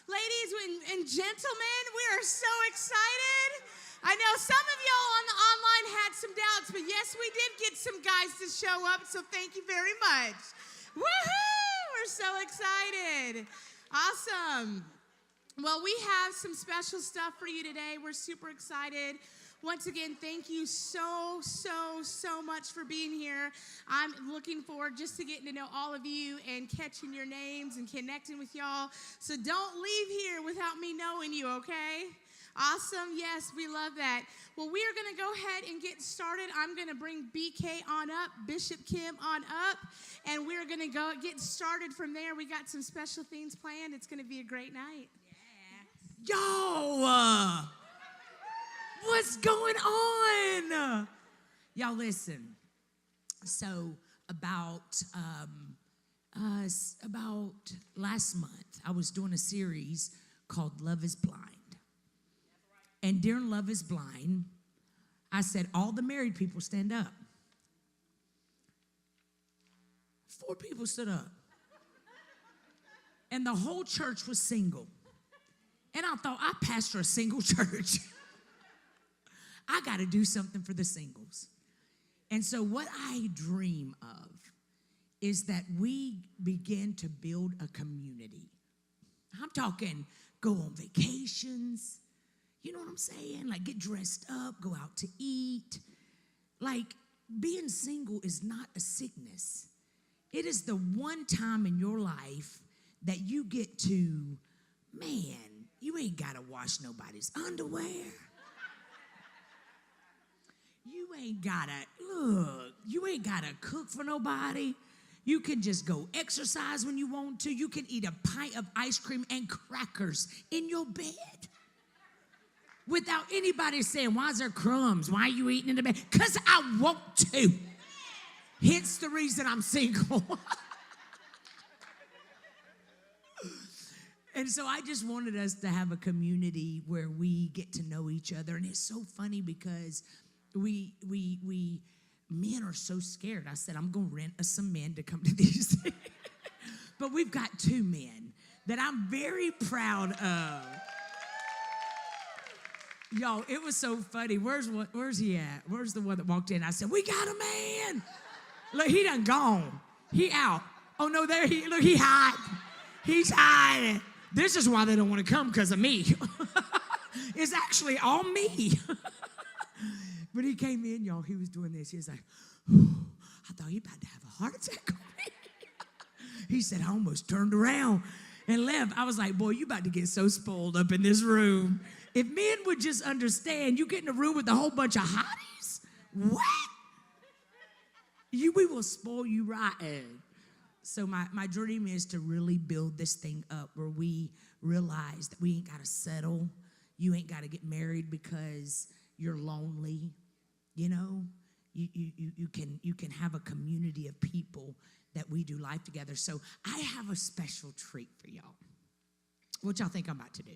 Ladies and gentlemen, we are so excited. I know some of y'all on the online had some doubts, but yes, we did get some guys to show up, so thank you very much. Woohoo! We're so excited. Awesome. Well, we have some special stuff for you today. We're super excited. Once again, thank you so much for being here. I'm looking forward just to getting to know all of you and catching your names and connecting with y'all. So don't leave here without me knowing you, okay? Awesome. Yes, we love that. Well, we are going to go ahead and get started. I'm going to bring BK on up, Bishop Kim on up, and we're going to go get started from there. We got some special things planned. It's going to be a great night. Yeah. Yo! What's going on? Y'all listen. So about last month, I was doing a series called Love is Blind. And during Love is Blind, I said, all the married people stand up. 4 people stood up. And the whole church was single. And I thought, I pastor a single church. I got to do something for the singles. And so what I dream of is that we begin to build a community. I'm talking go on vacations. You know what I'm saying? Like get dressed up, go out to eat. Like being single is not a sickness. It is the one time in your life that you get to, man, you ain't got to wash nobody's underwear. You ain't gotta cook for nobody. You can just go exercise when you want to. You can eat a pint of ice cream and crackers in your bed without anybody saying, why is there crumbs? Why are you eating in the bed? Because I want to. Hence the reason I'm single. And so I just wanted us to have a community where we get to know each other. And it's so funny because we men are so scared. I said, I'm going to rent us some men to come to these. But we've got 2 men that I'm very proud of. Y'all, it was so funny. Where's he at? Where's the one that walked in? I said, we got a man. Look, he done gone. He out. Oh, no, there he, look, he hiding. He's hiding. This is why they don't want to come, because of me. It's actually all me. But he came in, y'all, he was doing this. He was like, I thought he about to have a heart attack on me. He said, I almost turned around and left. I was like, boy, you about to get so spoiled up in this room. If men would just understand, you get in a room with a whole bunch of hotties, what? We will spoil you rotten. So my dream is to really build this thing up where we realize that we ain't got to settle. You ain't got to get married because you're lonely. You know, you can have a community of people that we do life together. So I have a special treat for y'all. What y'all think I'm about to do?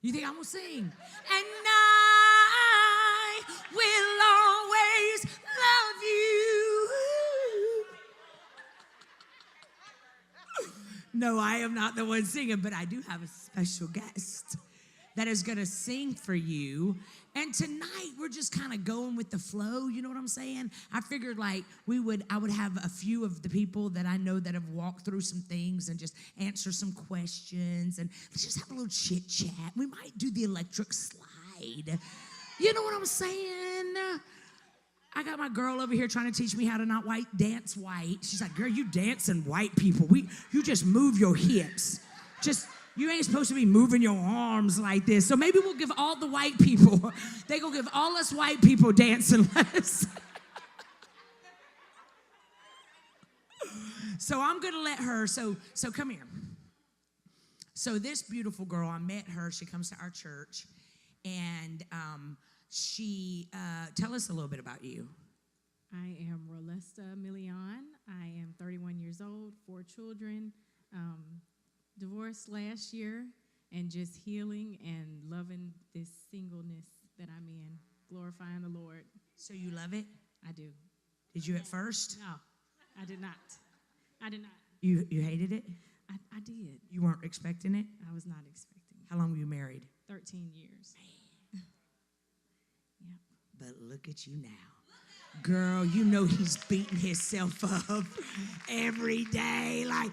You think I'm going to sing? And I will always love you. No, I am not the one singing, but I do have a special guest that is going to sing for you. And tonight, we're just kind of going with the flow, you know what I'm saying? I figured like I would have a few of the people that I know that have walked through some things and just answer some questions. And let's just have a little chit chat. We might do the electric slide. You know what I'm saying? I got my girl over here trying to teach me how to not dance white. She's like, girl, you dancing white people. You just move your hips. You ain't supposed to be moving your arms like this. So maybe we'll give all the white people, they gonna give all us white people dancing lessons. So I'm gonna let her, so come here. So this beautiful girl, I met her, she comes to our church, and tell us a little bit about you. I am Rolesta Milian. I am 31 years old, 4 children. Divorced last year, and just healing and loving this singleness that I'm in, glorifying the Lord. So you love it? I do. Did you at first? No, I did not. I did not. You hated it? I did. You weren't expecting it? I was not expecting it. How long were you married? 13 years. Yep. But look at you now. Girl, you know he's beating himself up every day. Like,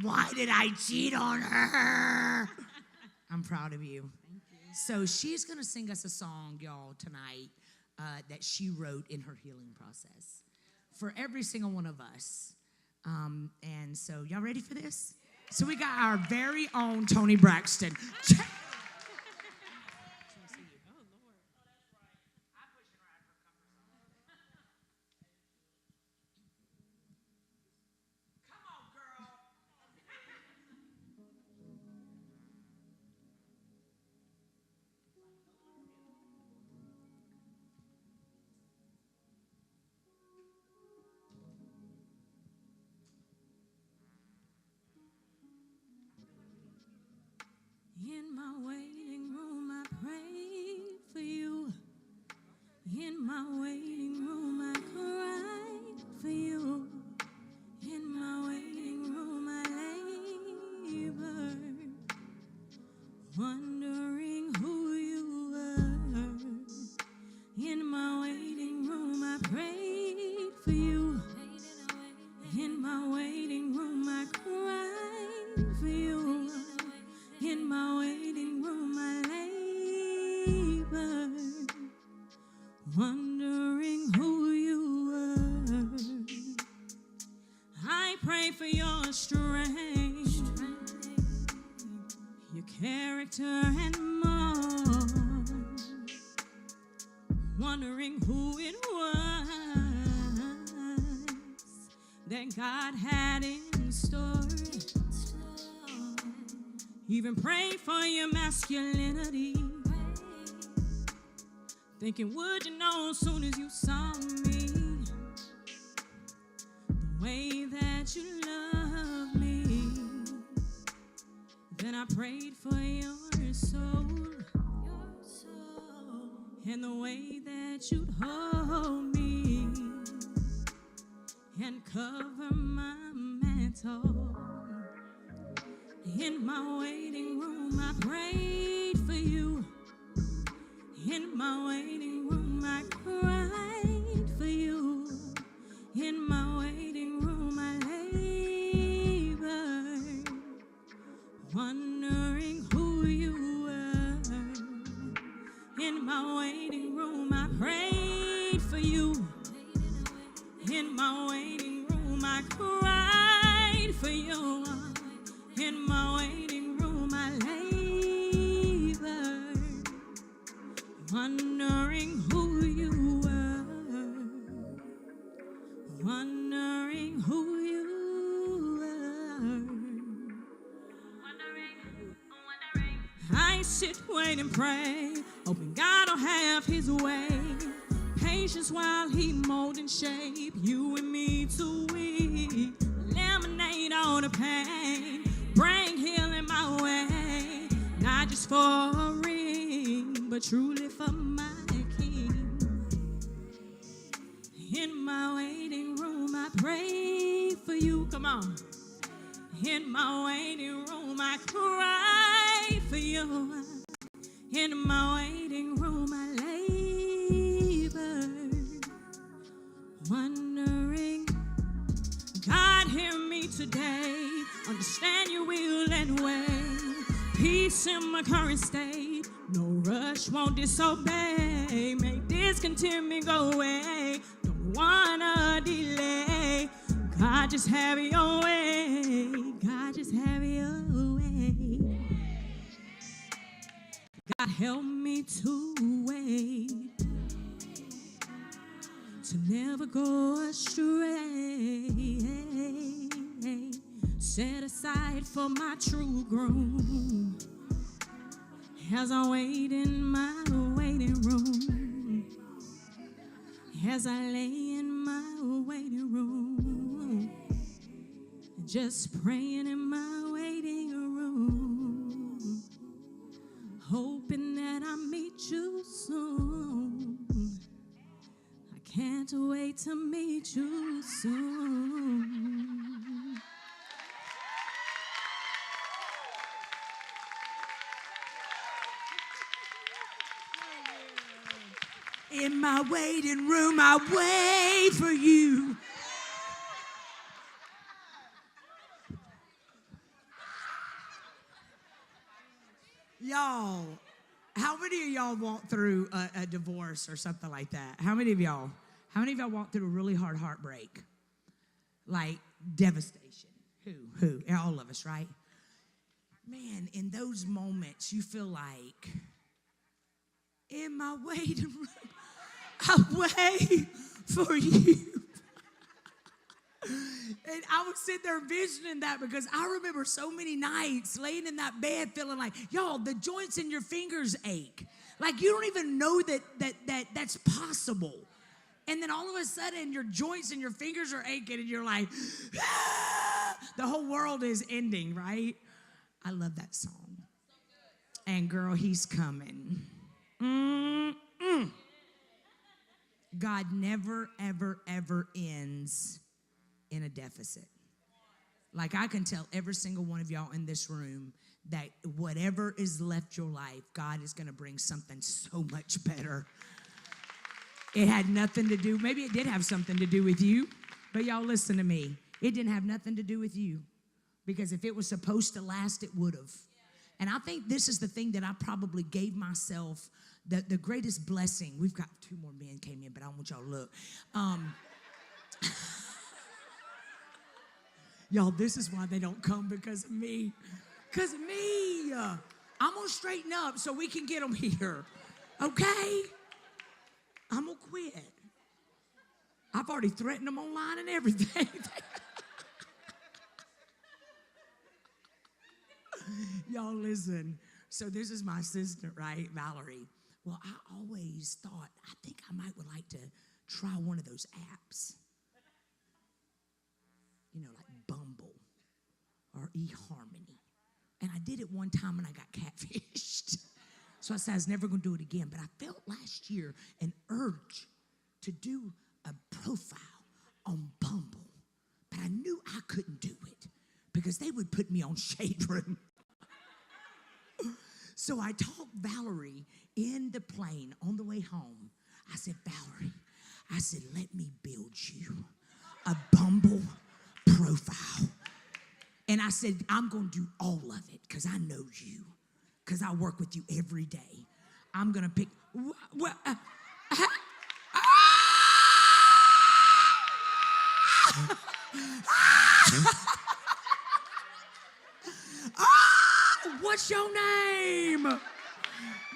why did I cheat on her? I'm proud of you. Thank you. So she's going to sing us a song, y'all, tonight that she wrote in her healing process for every single one of us. And so y'all ready for this? So we got our very own Toni Braxton. In my waiting room, I prayed for you. In my waiting room, I cried for you. In my waiting room, I labored, wondering who you were. In my waiting room, I prayed for you. In my waiting room, I cried for you. In my waiting room, I labored, wondering who you were. I pray for your strength, your character and more, wondering who it was that God had in store. Even pray for your masculinity, thinking, would you know as soon as you saw me, the way that you love me. Then I prayed for your soul, and the way that you'd hold me and cover my mantle. In my waiting room, I prayed for you. In my waiting room, I cried for you. In my waiting room, I labored, wondering who you were. In my waiting room, I prayed for you. In my waiting room, I cried for you. In my waiting room, I labored, wondering who you were, wondering who you were. I sit, wait, and pray, hoping God will have his way. Patience while he mold and shape you and me to we eliminate all the pain. Bring healing my way, not just for a ring, but truly for my King. In my waiting room, I pray for you. Come on. In my waiting room, I cry for you. In my waiting room, I labor, wondering, God, hear me today. Understand your will and way. Peace in my current state. No rush, won't disobey. Make discontentment go away. Don't wanna delay. God, just have your way. God, just have your way. God, help me to wait, to never go astray. Set aside for my true groom as I wait in my waiting room, as I lay in my waiting room, just praying in my waiting room, hoping that I meet you soon. I can't wait to meet you soon. in my waiting room, I wait for you. Y'all, how many of y'all walked through a divorce or something like that? How many of y'all walked through a really hard heartbreak? Like devastation. Who? All of us, right? Man, in those moments, you feel like, in my waiting room, I wait for you. And I would sit there envisioning that because I remember so many nights laying in that bed feeling like, y'all, the joints in your fingers ache. Like you don't even know that's possible. And then all of a sudden your joints and your fingers are aching and you're like, ah! The whole world is ending, right? I love that song. And girl, he's coming. Mm-mm. God never, ever, ever ends in a deficit. Like I can tell every single one of y'all in this room that whatever is left your life, God is going to bring something so much better. It had nothing to do, maybe it did have something to do with you, but y'all listen to me. It didn't have nothing to do with you because if it was supposed to last, it would have. And I think this is the thing that I probably gave myself the greatest blessing. We've got 2 more men came in, but I want y'all to look. Y'all, this is why they don't come because of me. Because of me. I'm going to straighten up so we can get them here. Okay? I'm going to quit. I've already threatened them online and everything. Y'all listen. So this is my sister, right? Valerie. Well, I always thought, I think I would like to try one of those apps. You know, like Bumble or eHarmony. And I did it one time and I got catfished. So I said I was never going to do it again. But I felt last year an urge to do a profile on Bumble. But I knew I couldn't do it because they would put me on Shade Room. So I talked Valerie in the plane on the way home. I said, Valerie, I said, let me build you a Bumble profile. And I said, I'm going to do all of it because I know you, because I work with you every day. I'm going to pick. What's your name?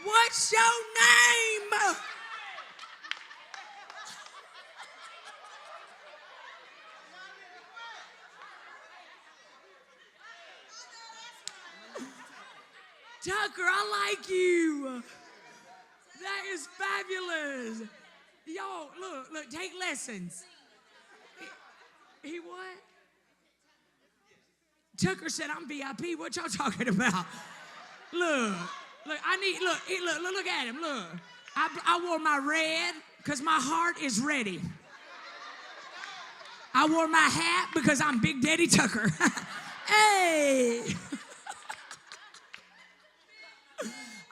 What's your name? Tucker, I like you. That is fabulous. Y'all, look, take lessons. He what? Tucker said, I'm VIP. What y'all talking about? Look, look at him, look. I wore my red because my heart is ready. I wore my hat because I'm Big Daddy Tucker. Hey.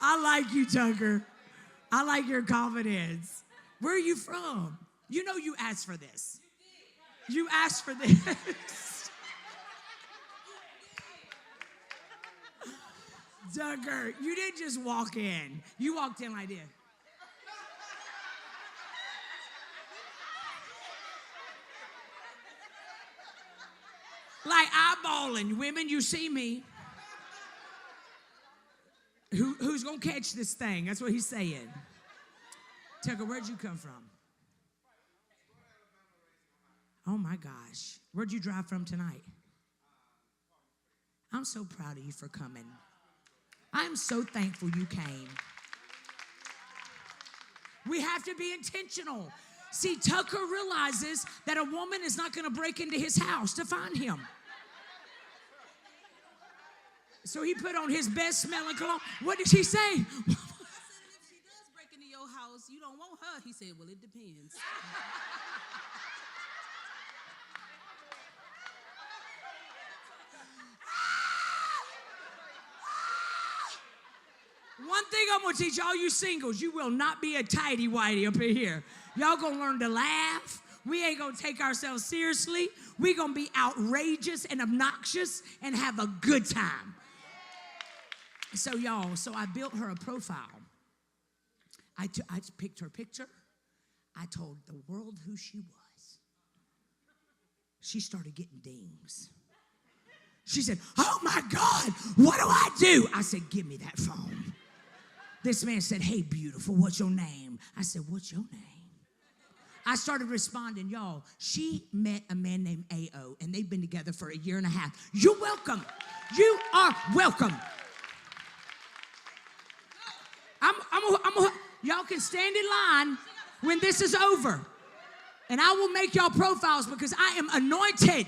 I like you, Tucker. I like your confidence. Where are you from? You know you asked for this. You asked for this. Tucker, you didn't just walk in. You walked in like this. Like eyeballing. Women, you see me. Who's going to catch this thing? That's what he's saying. Tucker, where'd you come from? Oh, my gosh. Where'd you drive from tonight? I'm so proud of you for coming. I'm so thankful you came. We have to be intentional. See, Tucker realizes that a woman is not going to break into his house to find him. So he put on his best smelling cologne. What did she say? I said, if she does break into your house, you don't want her. He said, well, it depends. One thing I'm going to teach all you singles, you will not be a tighty-whitey up in here. Y'all going to learn to laugh. We ain't going to take ourselves seriously. We going to be outrageous and obnoxious and have a good time. So, y'all, I built her a profile. I picked her picture. I told the world who she was. She started getting dings. She said, oh, my God, what do I do? I said, give me that phone. This man said, hey, beautiful, what's your name? I said, what's your name? I started responding, y'all. She met a man named A.O., and they've been together for 1.5 years. You're welcome. You are welcome. Y'all can stand in line when this is over, and I will make y'all profiles because I am anointed.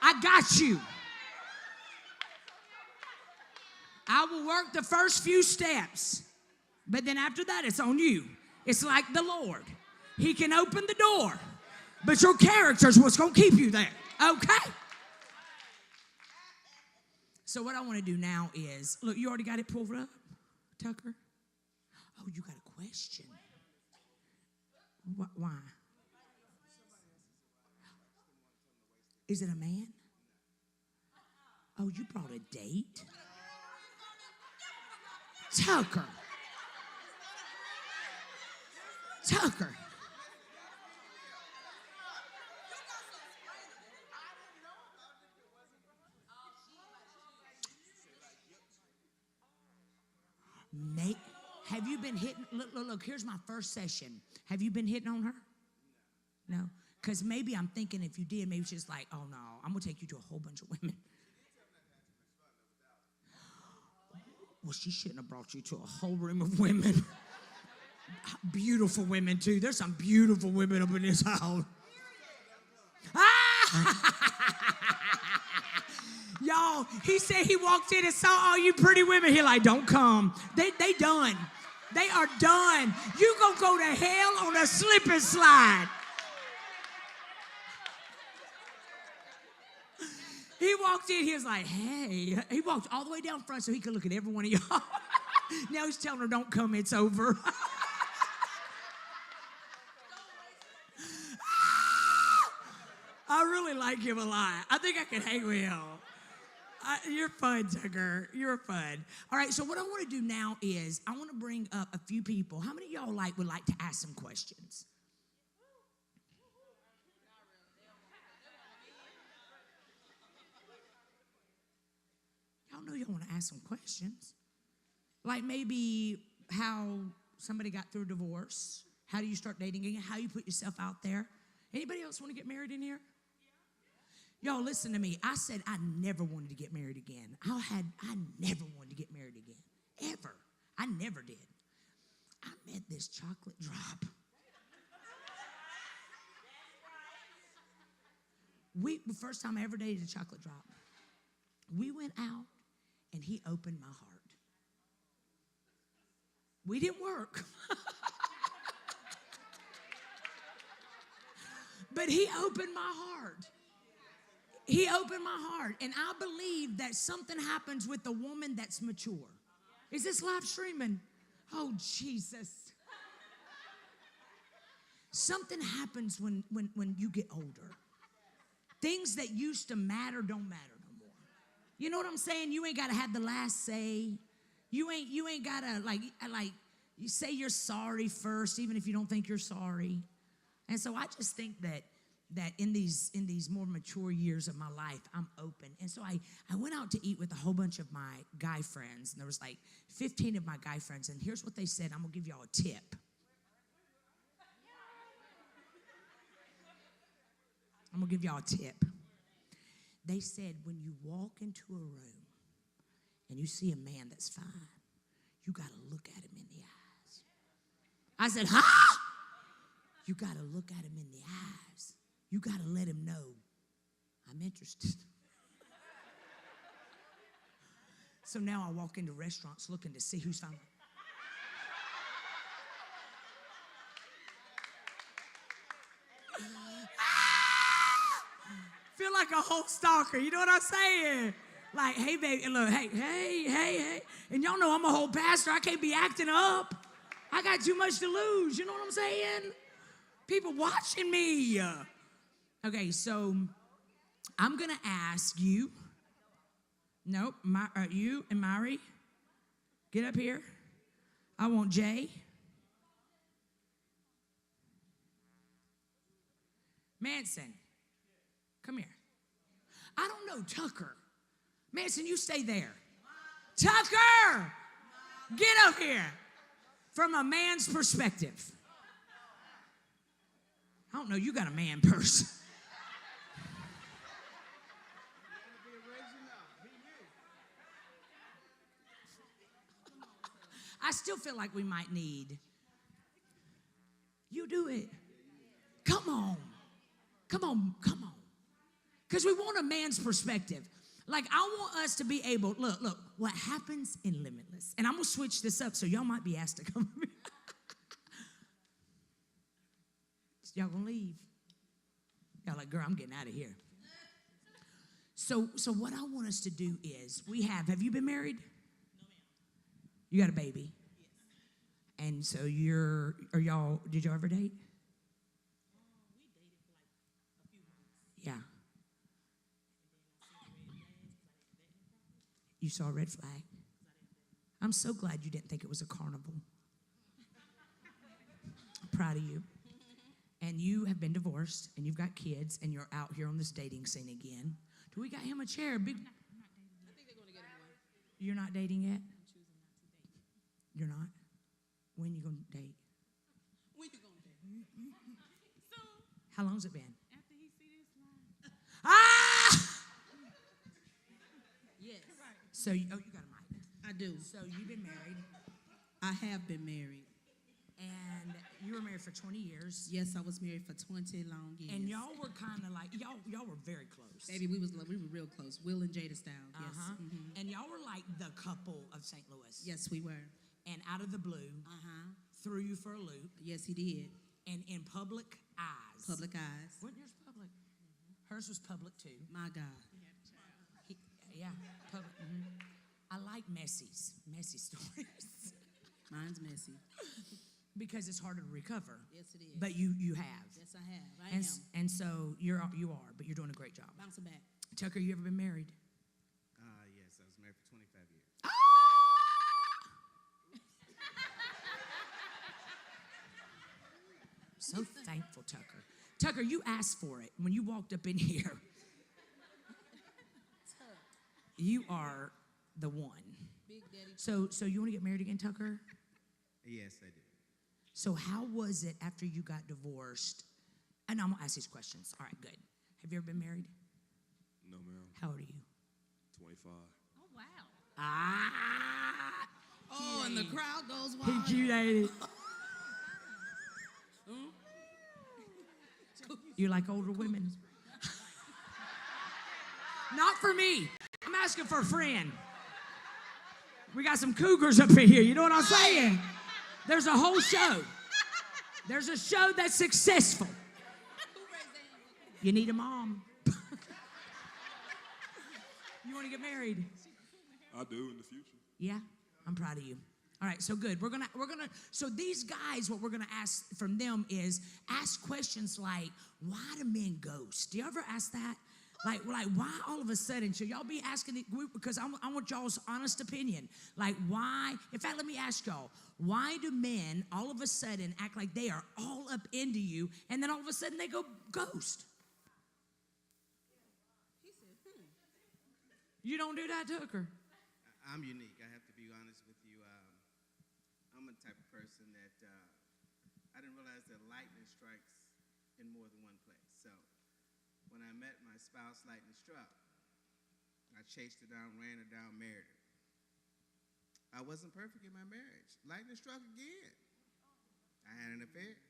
I got you. I will work the first few steps, but then after that, it's on you. It's like the Lord. He can open the door, but your character is what's going to keep you there, okay? So what I want to do now is, look, you already got it pulled up, Tucker? Oh, you got a question. Why? Is it a man? Oh, you brought a date? Tucker. Nate, have you been hitting? Look, here's my first session. Have you been hitting on her? No? Because maybe I'm thinking if you did, maybe she's like, oh, no, I'm going to take you to a whole bunch of women. Well, she shouldn't have brought you to a whole room of women. Beautiful women, too. There's some beautiful women up in this house. Y'all, he said he walked in and saw all you pretty women. He like, don't come. They done. They are done. You gonna go to hell on a slip and slide. He walked in, he was like, hey. He walked all the way down front so he could look at every one of y'all. Now he's telling her, don't come, it's over. I really like him a lot. I think I can hang with him. You're fun, Tucker. You're fun. All right, so what I want to do now is I want to bring up a few people. How many of y'all would like to ask some questions? Y'all know y'all want to ask some questions. Like maybe how somebody got through a divorce. How do you start dating again? How you put yourself out there. Anybody else want to get married in here? Y'all, listen to me. I said I never wanted to get married again. I never wanted to get married again. Ever. I never did. I met this chocolate drop. The first time I ever dated a chocolate drop. We went out, and he opened my heart. We didn't work. But he opened my heart. He opened my heart. And I believe that something happens with a woman that's mature. Is this live streaming? Oh, Jesus. Something happens when you get older. Things that used to matter don't matter no more. You know what I'm saying? You ain't got to have the last say. You ain't got to like you say you're sorry first, even if you don't think you're sorry. And so I just think that in these more mature years of my life, I'm open. And so I went out to eat with a whole bunch of my guy friends, and there was like 15 of my guy friends, and here's what they said. I'm going to give y'all a tip. I'm going to give y'all a tip. They said when you walk into a room and you see a man that's fine, you got to look at him in the eyes. I said, huh? You got to look at him in the eyes. You got to let him know, I'm interested. So now I walk into restaurants looking to see who's fine. Feel like a whole stalker. You know what I'm saying? Like, hey, baby, look, hey. And y'all know I'm a whole pastor. I can't be acting up. I got too much to lose. You know what I'm saying? People watching me. Okay, so I'm going to ask you. Nope, you and Mari, get up here. I want Jay. Manson, come here. I don't know, Tucker. Manson, you stay there. Tucker, get up here. From a man's perspective. I don't know, you got a man purse. I still feel like we might need. You do it. Come on. Because we want a man's perspective. Like, I want us to be able, look, what happens in Limitless. And I'm going to switch this up, so y'all might be asked to come. Y'all going to leave. Y'all like, girl, I'm getting out of here. So what I want us to do is, have you been married? No, ma'am. You got a baby? Yes. And so did y'all ever date? We dated for like a few months. Yeah. You saw a red flag. I'm so glad you didn't think it was a carnival. I'm proud of you. And you have been divorced, and you've got kids, and you're out here on this dating scene again. Do we got him a chair? Big. I think they're going to get him one. You're not dating yet? I'm choosing not to date. You're not? When you going to date? When you going to date? So, How long's it been? after he see this line. Ah! Yes. So, you got a mic. I do. So you've been married, I have been married. and you were married for 20 years. Yes, I was married for 20 long years. And y'all were kind of like, y'all were very close. Baby, we were real close. Will and Jada style. Yes. Uh-huh. Mm-hmm. And y'all were like the couple of St. Louis. Yes, we were. And out of the blue, threw you for a loop. Yes, he did. And in public eyes. Public eyes. Wasn't yours public? Hers was public too. My God. Yeah, public. I like messy stories. Mine's messy. Because it's harder to recover. Yes, it is. But you have. Yes, I have. I am. And so you are, but you're doing a great job. Bouncing back. Tucker, you ever been married? Yes, I was married for 25 years. So thankful, Tucker. Tucker, you asked for it when you walked up in here. You are the one. Big Daddy. So you want to get married again, Tucker? Yes, I did. So how was it after you got divorced? And I'm going to ask these questions. All right, good. Have you ever been married? No, ma'am. How old are you? 25. Oh, wow. Ah. Oh, and the crowd goes He wild. cute-ated. You like older women? Not for me. I'm asking for a friend. We got some cougars up in here. You know what I'm saying? There's a whole show. There's a show that's successful. You need a mom. You want to get married? I do in the future. Yeah, I'm proud of you. All right, so good. We're gonna. So these guys, what we're gonna ask from them is ask questions like, why do men ghost? Do you ever ask that? Like why all of a sudden should y'all be asking? Because I want y'all's honest opinion. Like why? In fact, let me ask y'all: why do men all of a sudden act like they are all up into you, and then all of a sudden they go ghost? He said, You don't do that, Tucker. I'm unique. I have to be honest with you. I'm a type of person that I didn't realize that lightning strikes in more than one place. So when I met my spouse, lightning struck. I chased her down, ran her down, married her. I wasn't perfect in my marriage. Lightning struck again. I had an affair.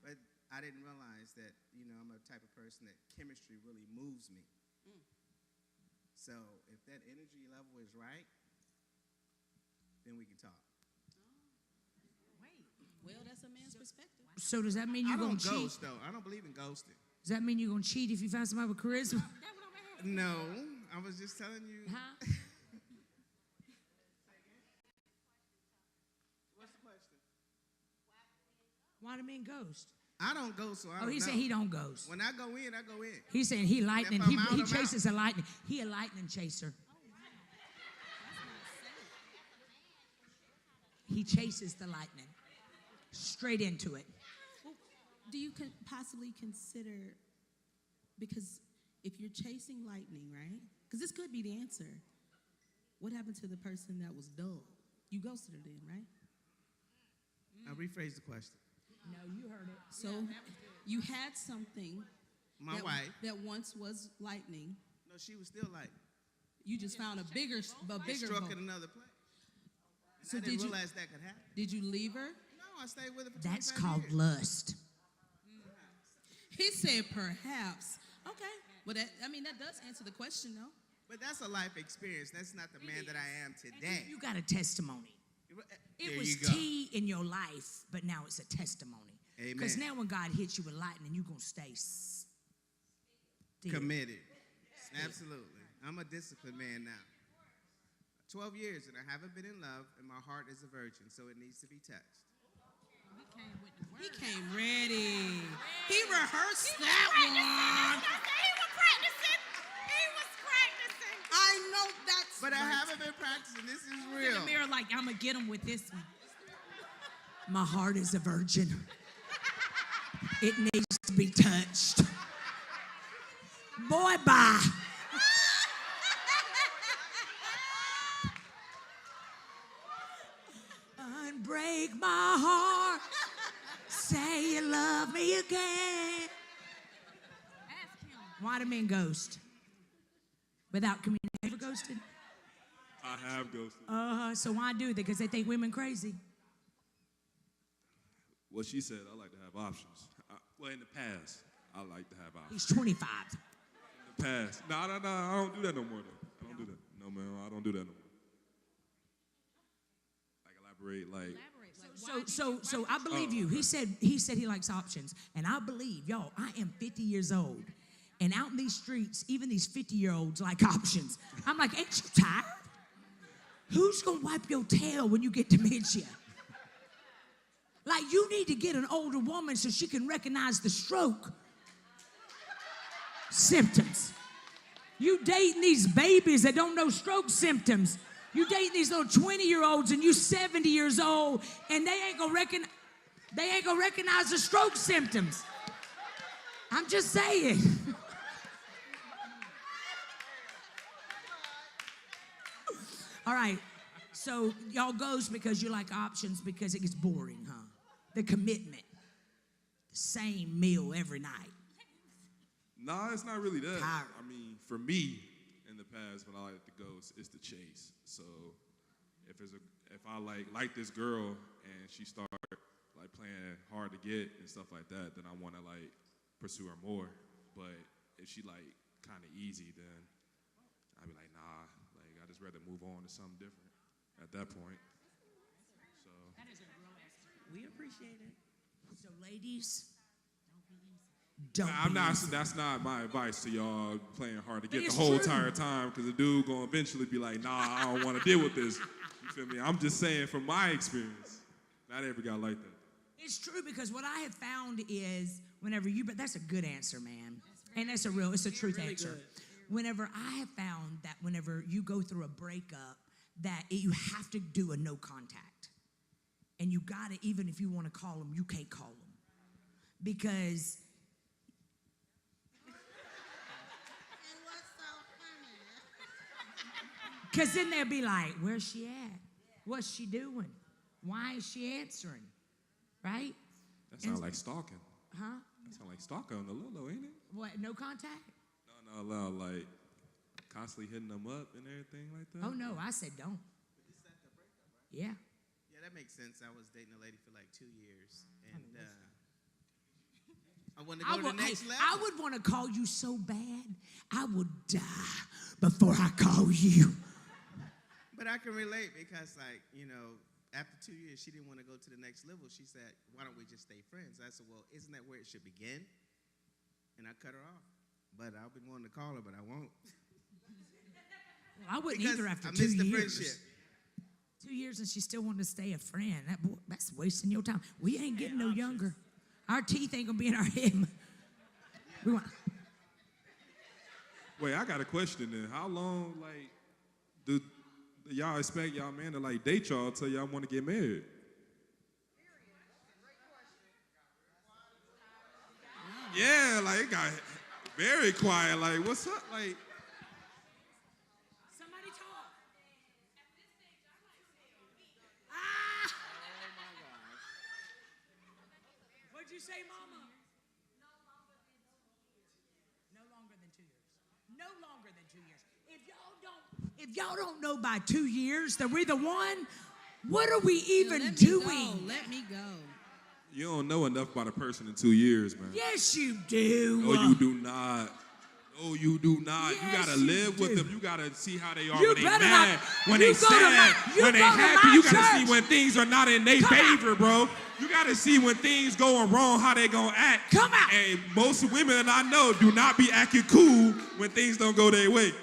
But I didn't realize that, I'm a type of person that chemistry really moves me. So if that energy level is right, then we can talk. wait. Well, that's a man's perspective. So does that mean I you're gonna don't cheat? ghost, though. I don't believe in ghosting. Does that mean you're gonna cheat if you find somebody with charisma? No, I was just telling you. Huh? What's the question? Why do men ghost? I don't ghost, so I don't know. He said he don't ghost. When I go in, I go in. He's saying he lightning. If I'm out, He I'm chases a lightning. He a lightning chaser. He chases the lightning straight into it. Do you possibly consider, because if you're chasing lightning, right? Because this could be the answer. What happened to the person that was dull? You ghosted her then, right? I'll rephrase the question. No, you heard it. So you had something My that, wife. that once was lightning. No, she was still like. You just found a bigger Struck boat. in another place. And So I didn't did you- realize that could happen. Did you leave her? No, I stayed with her for That's 25 called years. lust. He said perhaps. Okay. Well, that does answer the question, though. But that's a life experience. That's not the man that I am today. You got a testimony. It There was you go. tea in your life, but now it's a testimony. Amen. Because now when God hits you with lightning, you're going to stay still. Committed. Absolutely. I'm a disciplined man now. 12 years and I haven't been in love, and my heart is a virgin, so it needs to be touched. He came ready. He rehearsed He that was one. practicing. He was practicing. I know that's But I right. haven't been practicing. This is In real. the mirror like, I'm going to get him with this one. My heart is a virgin. It needs to be touched. Boy, bye. Unbreak my heart. Say you love me again. Ask him. Why do men ghost? Without communication. Ever ghosted? I have ghosted. So why do they? Because they think women crazy. What she said, I like to have options. Well, in the past, I like to have options. He's 25. In the past. No, I don't do that no more, though. I don't do that. No, man, I don't do that no more. Like, elaborate, like... So I believe you. He said he likes options. And I believe, y'all, I am 50 years old. And out in these streets, even these 50-year-olds like options. I'm like, ain't you tired? Who's going to wipe your tail when you get dementia? Like, you need to get an older woman so she can recognize the stroke symptoms. You dating these babies that don't know stroke symptoms. You dating these little 20-year-olds and you 70 years old and they ain't gonna recognize the stroke symptoms. I'm just saying. All right, so y'all goes because you like options because it gets boring, huh? The commitment, the same meal every night. Nah, it's not really that. Tired. I mean, for me, in the past, when I like to ghost, it's the chase. So, if I like this girl and she start like playing hard to get and stuff like that, then I want to like pursue her more. But if she like kind of easy, then I'd be like, nah. Like I just rather move on to something different at that point. So. We appreciate it. So, ladies, don't be I'm not. easy. That's not my advice to y'all playing hard to But get the it's whole true. entire time, because the dude gonna eventually be like, nah, I don't want to deal with this. You feel me? I'm just saying from my experience, not every guy like that. It's true because what I have found is but that's a good answer, man. And it's a truth answer. good. Whenever I have found that whenever you go through a breakup, that you have to do a no contact. And you gotta, even if you want to call them, you can't call them. Because then they'll be like, where's she at? What's she doing? Why is she answering? Right? That sounds like stalking. Huh? That sounds like stalking on the low, ain't it? What, no contact? No, like constantly hitting them up and everything like that. Oh, no, I said don't. Yeah. Yeah, that makes sense. I was dating a lady for like 2 years, and I wanted to go to the next level. I would want to call you so bad, I would die before I call you. But I can relate because, like, after 2 years, she didn't want to go to the next level. She said, why don't we just stay friends? I said, well, isn't that where it should begin? And I cut her off. But I've been wanting to call her, but I won't. I wouldn't because either after I 2 missed the years. friendship. 2 years and she still wanted to stay a friend. That's wasting your time. We ain't getting no younger. Our teeth ain't gonna be in our head. We want. Wait, I got a question then. How long, like, do y'all expect y'all man to like date y'all till y'all want to get married? Yeah, like it got very quiet. Like, what's up? Like, Somebody talk. Ah! What'd you say, Mama? No longer than 2 years. No longer than 2 years. If y'all don't know by 2 years that we're the one, what are we even Let me doing? go. Let me go. you don't know enough about a person in 2 years, man. Yes, you do. No, you do not. No, you do not. Yes, you gotta you live with do. them. You gotta see how they are You when they better mad, not- when you they go to sad, my- you when they go to happy. my You gotta church. see when things are not in their Come out. favor, bro. You gotta see when things going wrong, how they gonna act. Come out. And most women I know do not be acting cool when things don't go their way.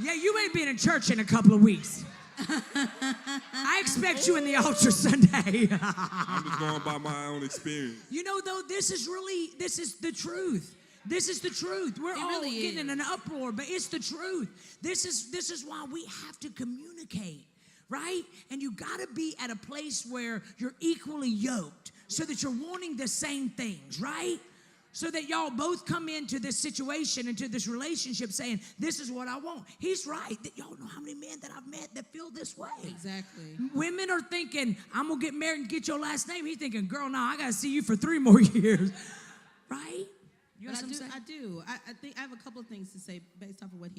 Yeah, you ain't been in church in a couple of weeks. I expect you in the altar Sunday. I'm just going by my own experience. You know, though, this is the truth. This is the truth. We're all really getting in is. an uproar, but it's the truth. This is why we have to communicate, right? And you got to be at a place where you're equally yoked so that you're wanting the same things, right? So that y'all both come into this situation, into this relationship saying, this is what I want. He's right. Y'all know how many men that I've met that feel this way. Exactly. Women are thinking, I'm going to get married and get your last name. He's thinking, girl, no, I got to see you for 3 more years. Right? You know what I'm saying? I do. I think I have a couple of things to say based off of what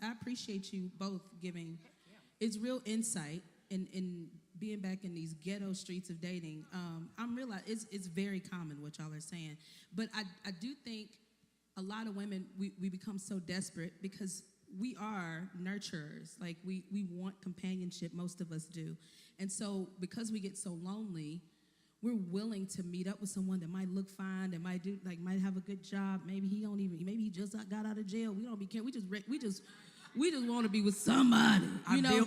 I appreciate you both giving. It's real insight in being back in these ghetto streets of dating. I'm realizing it's very common what y'all are saying. But I do think a lot of women, we become so desperate because we are nurturers. Like we want companionship, most of us do. And so because we get so lonely, we're willing to meet up with someone that might look fine, that might have a good job. Maybe he just got out of jail. We don't be caring. We just want to be with somebody.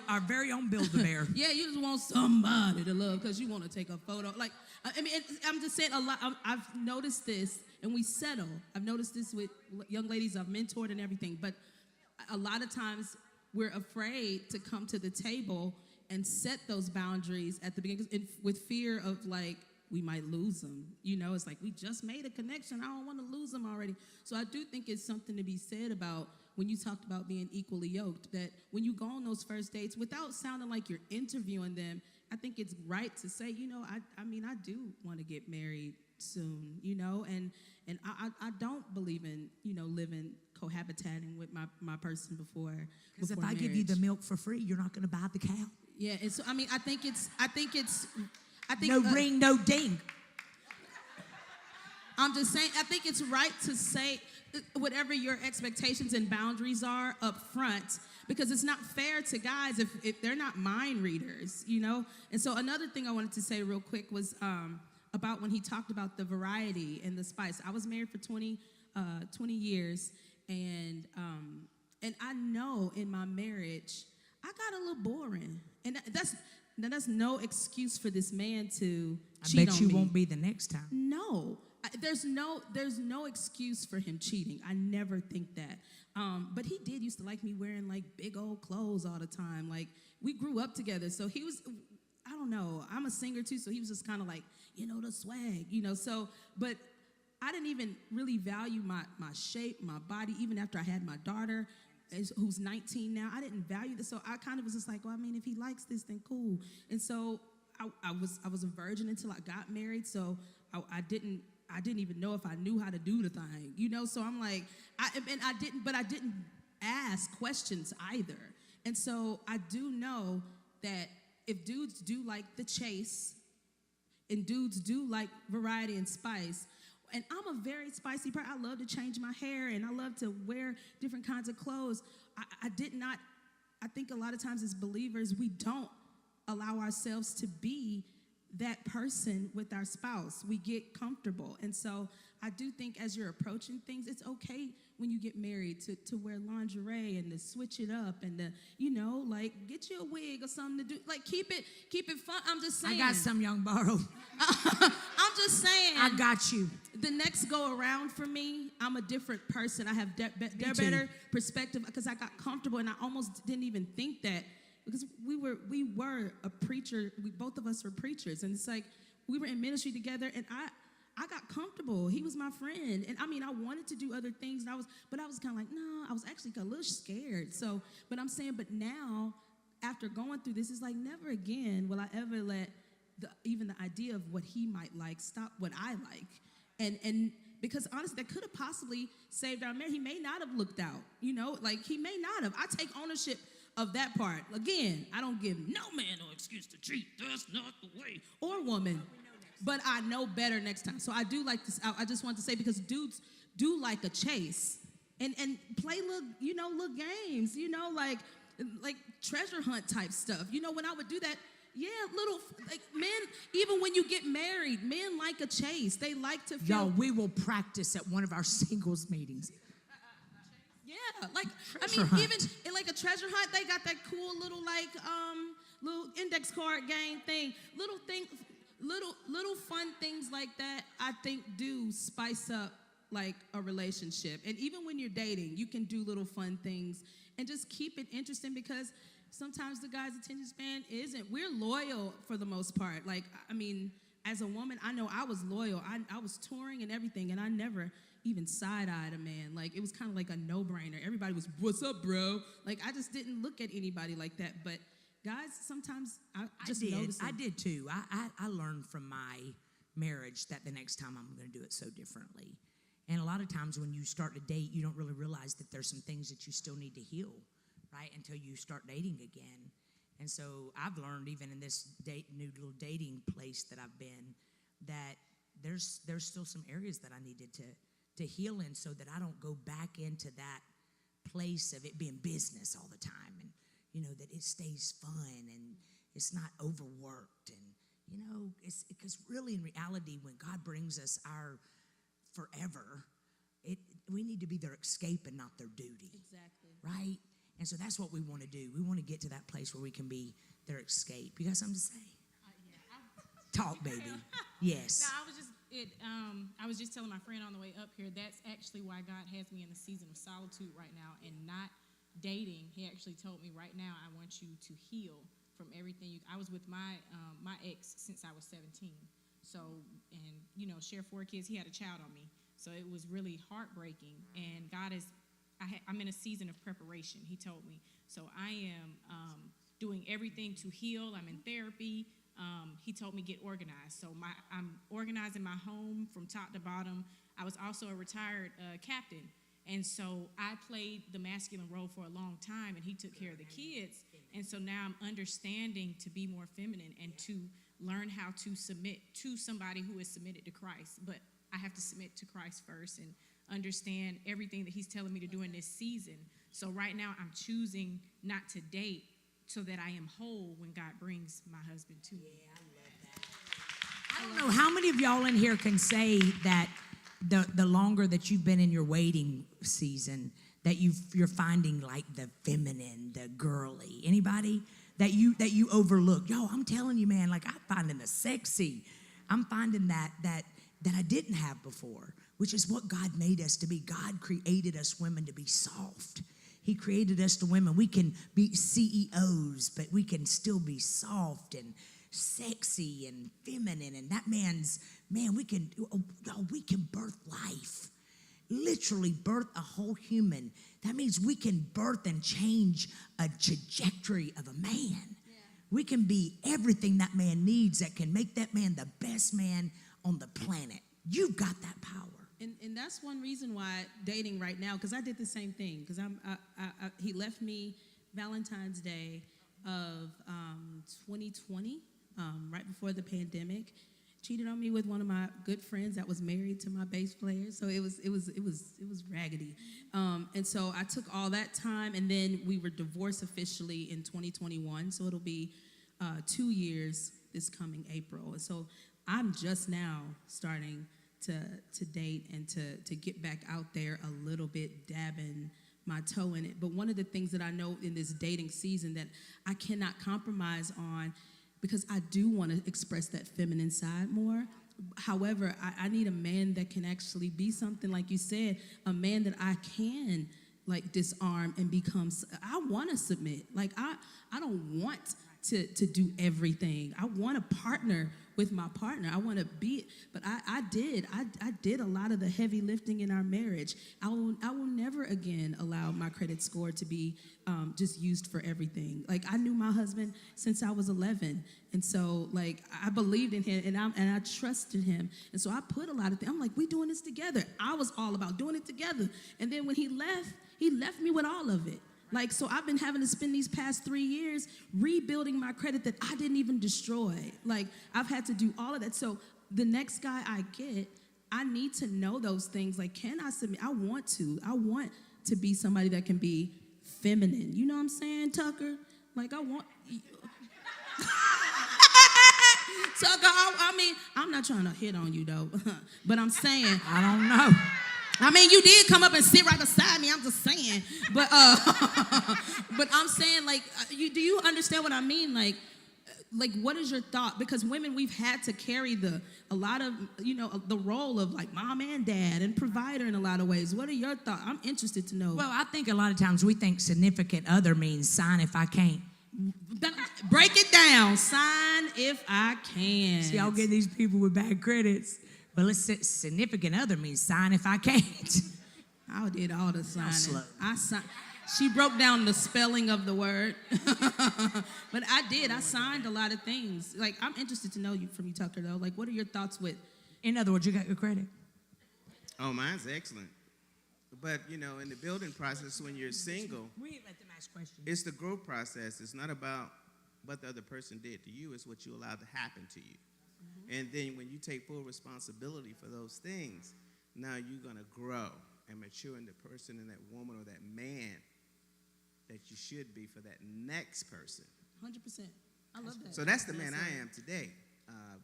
Our very own Build-A-Bear. Yeah, you just want somebody to love because you want to take a photo. Like, I mean, I'm just saying a lot. I've noticed this, and we settle. I've noticed this with young ladies I've mentored and everything. But a lot of times we're afraid to come to the table and set those boundaries at the beginning with fear of, like, we might lose them. It's like, we just made a connection. I don't want to lose them already. So I do think it's something to be said about when you talked about being equally yoked, that when you go on those first dates, without sounding like you're interviewing them, I think it's right to say, I do want to get married soon, and I don't believe in, living, cohabitating with my person before Because if I give you the milk for free, you're not going to buy the cow. Yeah, and so, I think No ring, no ding. I'm just saying, I think it's right to say whatever your expectations and boundaries are up front, because it's not fair to guys if they're not mind readers, And so another thing I wanted to say real quick was about when he talked about the variety and the spice. I was married for 20 years, and I know in my marriage, I got a little boring. And that's no excuse for this man to cheat on me. I bet you won't be the next time. No. There's no excuse for him cheating. I never think that. But he did used to like me wearing like big old clothes all the time. Like, we grew up together. So he was, I don't know, I'm a singer too, so he was just kind of like, the swag, so, but I didn't even really value my shape, my body, even after I had my daughter, who's 19 now. I didn't value this. So I kind of was just like, well, I mean, if he likes this, then cool. And so I was a virgin until I got married. So I didn't even know if I knew how to do the thing, So I'm like, I didn't ask questions either. And so I do know that if dudes do like the chase and dudes do like variety and spice, and I'm a very spicy person. I love to change my hair and I love to wear different kinds of clothes. I think a lot of times as believers, we don't allow ourselves to be that person with our spouse. We get comfortable. And so I do think as you're approaching things, it's okay when you get married to wear lingerie and to switch it up and to, like get you a wig or something to do. Like keep it fun. I'm just saying. I got some young borrow. I'm just saying. I got you. The next go around for me, I'm a different person. I have better perspective because I got comfortable and I almost didn't even think that because we were a preacher. Both of us were preachers, and it's like we were in ministry together, and I got comfortable. He was my friend, and I wanted to do other things, and I was kind of like, no, I was actually a little scared. So, but I'm saying, but now after going through this, it's like never again will I ever let even the idea of what he might like stop what I like. And because honestly, that could have possibly saved our marriage. He may not have looked out, like he may not have. I take ownership of that part. Again, I don't give no man no excuse to cheat. That's not the way. Or woman. But I know better next time. So I do like this. I just want to say because dudes do like a chase and play little games, like treasure hunt type stuff. When I would do that, yeah, little like men, even when you get married, men like a chase. They like to feel. Y'all, we will practice at one of our singles meetings. Yeah, like Treasure hunt. even in like a treasure hunt, they got that cool little little index card game thing. Little fun things like that. I think do spice up like a relationship. And even when you're dating, you can do little fun things and just keep it interesting because sometimes the guy's attention span isn't. We're loyal for the most part. Like, as a woman, I know I was loyal. I was touring and everything, and I never even side-eyed a man. Like, it was kind of like a no-brainer. Everybody was, what's up, bro? Like, I just didn't look at anybody like that. But guys, sometimes I noticed. I did too. I learned from my marriage that the next time I'm going to do it so differently. And a lot of times when you start to date, you don't really realize that there's some things that you still need to heal, right, until you start dating again. And so I've learned even in this new little dating place that I've been that there's still some areas that I needed to heal in so that I don't go back into that place of it being business all the time and, that it stays fun and it's not overworked. And, it's because really in reality when God brings us our forever, we need to be their escape and not their duty. Exactly. Right? And so that's what we want to do. We want to get to that place where we can be their escape. You got something to say? Talk, baby. Yes. No, I was just telling my friend on the way up here, that's actually why God has me in the season of solitude right now and not dating. He actually told me right now, I want you to heal from everything. I was with my ex since I was 17. So, and, share 4 kids. He had a child on me. So it was really heartbreaking. And God I'm in a season of preparation, he told me. So I am doing everything to heal. I'm in therapy. He told me get organized. So I'm organizing my home from top to bottom. I was also a retired captain. And so I played the masculine role for a long time, and he took care of the kids. And so now I'm understanding to be more feminine and to learn how to submit to somebody who is submitted to Christ. But I have to submit to Christ first and understand everything that he's telling me to do in this season. So right now I'm choosing not to date so that I am whole when God brings my husband to me. Yeah, I love that. I don't know how many of y'all in here can say that the longer that you've been in your waiting season, that you're finding like the feminine, the girly. Anybody that you overlook? Yo, I'm telling you, man, like I'm finding the sexy. I'm finding that I didn't have before, which is what God made us to be. God created us women to be soft. He created us to women. We can be CEOs, but we can still be soft and sexy and feminine. And that we can birth life. Literally birth a whole human. That means we can birth and change a trajectory of a man. Yeah. We can be everything that man needs that can make that man the best man on the planet. You've got that power. And that's one reason why dating right now, because I did the same thing. Because he left me Valentine's Day of 2020, right before the pandemic. Cheated on me with one of my good friends that was married to my bass player. So it was raggedy. And so I took all that time, and then we were divorced officially in 2021. So it'll be 2 years this coming April. And so I'm just now starting to date and to get back out there a little bit, dabbing my toe in it. But one of the things that I know in this dating season that I cannot compromise on, because I do want to express that feminine side more. However, I need a man that can actually be something, like you said, a man that I can like disarm and become. I want to submit. Like I don't want to do everything. I want to partner with my partner. I want to be, but I did a lot of the heavy lifting in our marriage. I will never again allow my credit score to be just used for everything. Like, I knew my husband since I was 11, and so like I believed in him, and I trusted him, and so I put a lot of things. I'm like, we doing this together. I was all about doing it together, and then when he left me with all of it. Like, so I've been having to spend these past 3 years rebuilding my credit that I didn't even destroy. Like, I've had to do all of that. So the next guy I get, I need to know those things. Like, can I submit? I want to be somebody that can be feminine. You know what I'm saying, Tucker? Like, I want... Tucker, I mean, I'm not trying to hit on you, though. But I'm saying... I don't know. I mean, you did come up and sit right beside me. I'm just saying, but I'm saying, like, do you understand what I mean? Like, what is your thought? Because women, we've had to carry a lot of, the role of like mom and dad and provider in a lot of ways. What are your thoughts? I'm interested to know. Well, I think a lot of times we think significant other means sign if I can't. Break it down. Sign if I can. See, I'll get these people with bad credits. Well, it's significant other means sign if I can't. I did all the signing. Slow. She broke down the spelling of the word. But I did. I signed a lot of things. Like, I'm interested to know from you, Tucker, though. Like, what are your thoughts with? In other words, you got your credit. Oh, mine's excellent. But, in the building process, when you're single, We ain't let them ask questions. it's the growth process. It's not about what the other person did to you. It's what you allowed to happen to you. And then when you take full responsibility for those things, now you're going to grow and mature in the person and that woman or that man that you should be for that next person. 100%. I love that. So that's the man I am today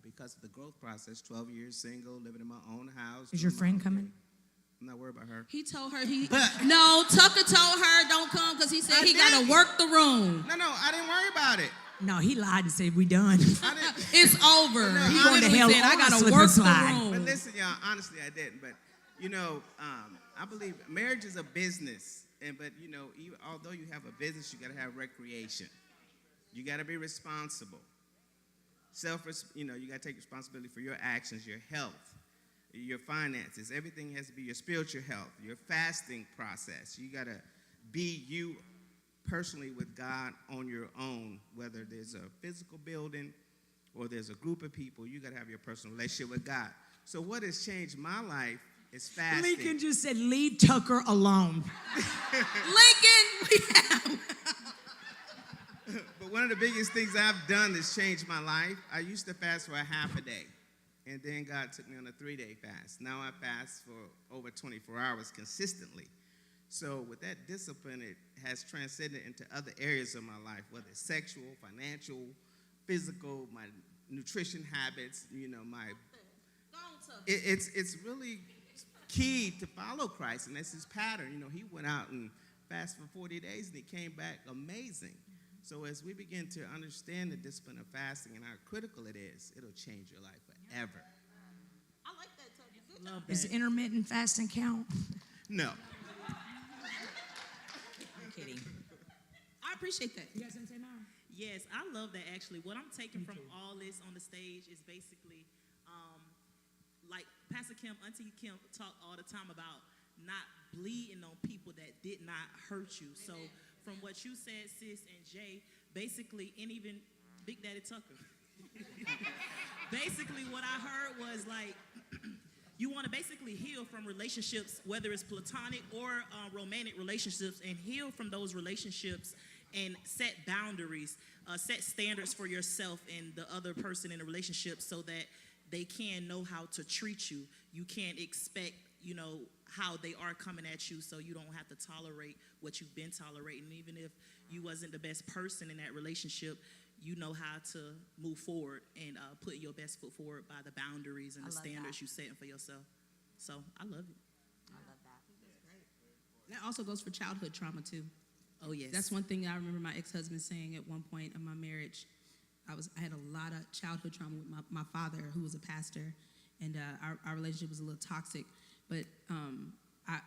because of the growth process, 12 years single, living in my own house. Is your friend coming? I'm not worried about her. He told her no, Tucker told her don't come because he said he got to work the room. No, I didn't worry about it. No, he lied and said we done. It's over. No, he going to hell. I got to slip work and the slide. room. But listen, y'all, honestly, I didn't. But, I believe marriage is a business. But, even, although you have a business, you got to have recreation. You got to be responsible. You got to take responsibility for your actions, your health, your finances. Everything has to be your spiritual health, your fasting process. You got to be you personally with God on your own, whether there's a physical building or there's a group of people. You got to have your personal relationship with God. So what has changed my life is fasting. Lincoln just said, leave Tucker alone. Lincoln, But one of the biggest things I've done that's changed my life, I used to fast for a half a day. And then God took me on a 3-day fast. Now I fast for over 24 hours consistently. So with that discipline, it has transcended into other areas of my life, whether it's sexual, financial, physical, my nutrition habits, it's really key to follow Christ, and that's his pattern. He went out and fasted for 40 days, and he came back amazing. So as we begin to understand the discipline of fasting and how critical it is, it'll change your life forever. I like that, Tucker. Good job. Does intermittent fasting count? No. I'm kidding. I appreciate that. You guys want to say more? Yes, I love that actually. What I'm taking from all this on the stage is basically, like Pastor Kim, Auntie Kim talk all the time about not bleeding on people that did not hurt you. So from what you said, Sis and Jay, basically, and even Big Daddy Tucker, basically what I heard was like, you want to basically heal from relationships, whether it's platonic or romantic relationships, and heal from those relationships and set boundaries, set standards for yourself and the other person in a relationship so that they can know how to treat you. You can't expect, how they are coming at you, so you don't have to tolerate what you've been tolerating. Even if you wasn't the best person in that relationship, you know how to move forward and put your best foot forward by the boundaries and the standards you setting for yourself. So I love it. I love that. That also goes for childhood trauma too. Oh yes, That's one thing I remember my ex-husband saying at one point in my marriage. I had a lot of childhood trauma with my father, who was a pastor, and our relationship was a little toxic. But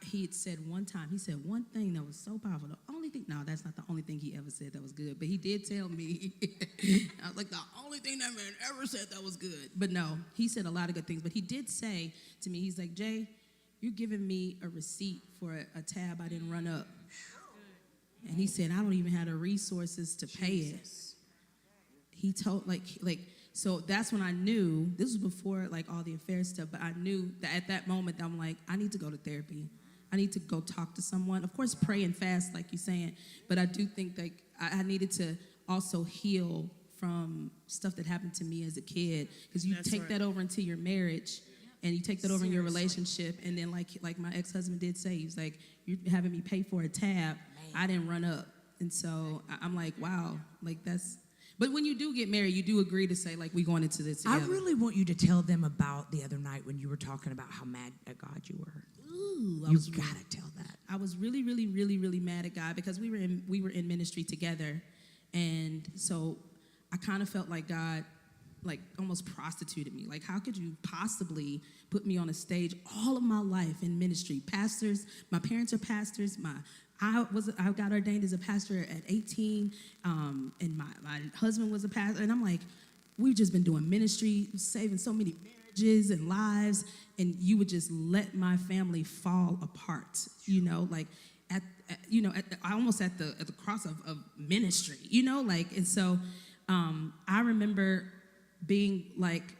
he had said one time, he said one thing that was so powerful. The only thing, no, that's not the only thing he ever said that was good. But he did tell me, I was like, the only thing that man ever said that was good. But no, he said a lot of good things. But he did say to me, he's like, Jay, you're giving me a receipt for a tab I didn't run up. And he said, I don't even have the resources to pay it. He told, so that's when I knew, this was before, like, all the affair stuff, but I knew that at that moment, I'm like, I need to go to therapy. I need to go talk to someone. Of course, pray and fast, like you're saying, but I do think, like, I needed to also heal from stuff that happened to me as a kid, because you take that over into your marriage, and you take that over in your relationship, and then, like my ex-husband did say, he was like, you're having me pay for a tab. I didn't run up. And so I'm like, wow, like that's... But when you do get married, you do agree to say, like, we going into this together. I really want you to tell them about the other night when you were talking about how mad at God you were. Ooh, You gotta tell that. I was really, really, really, really mad at God because we were in ministry together. And so I kind of felt like God, like, almost prostituted me. Like, how could you possibly put me on a stage all of my life in ministry? Pastors, my parents are pastors. I got ordained as a pastor at 18, and my husband was a pastor. And I'm like, we've just been doing ministry, saving so many marriages and lives, and you would just let my family fall apart, like almost at the cross of ministry, like. And so I remember being like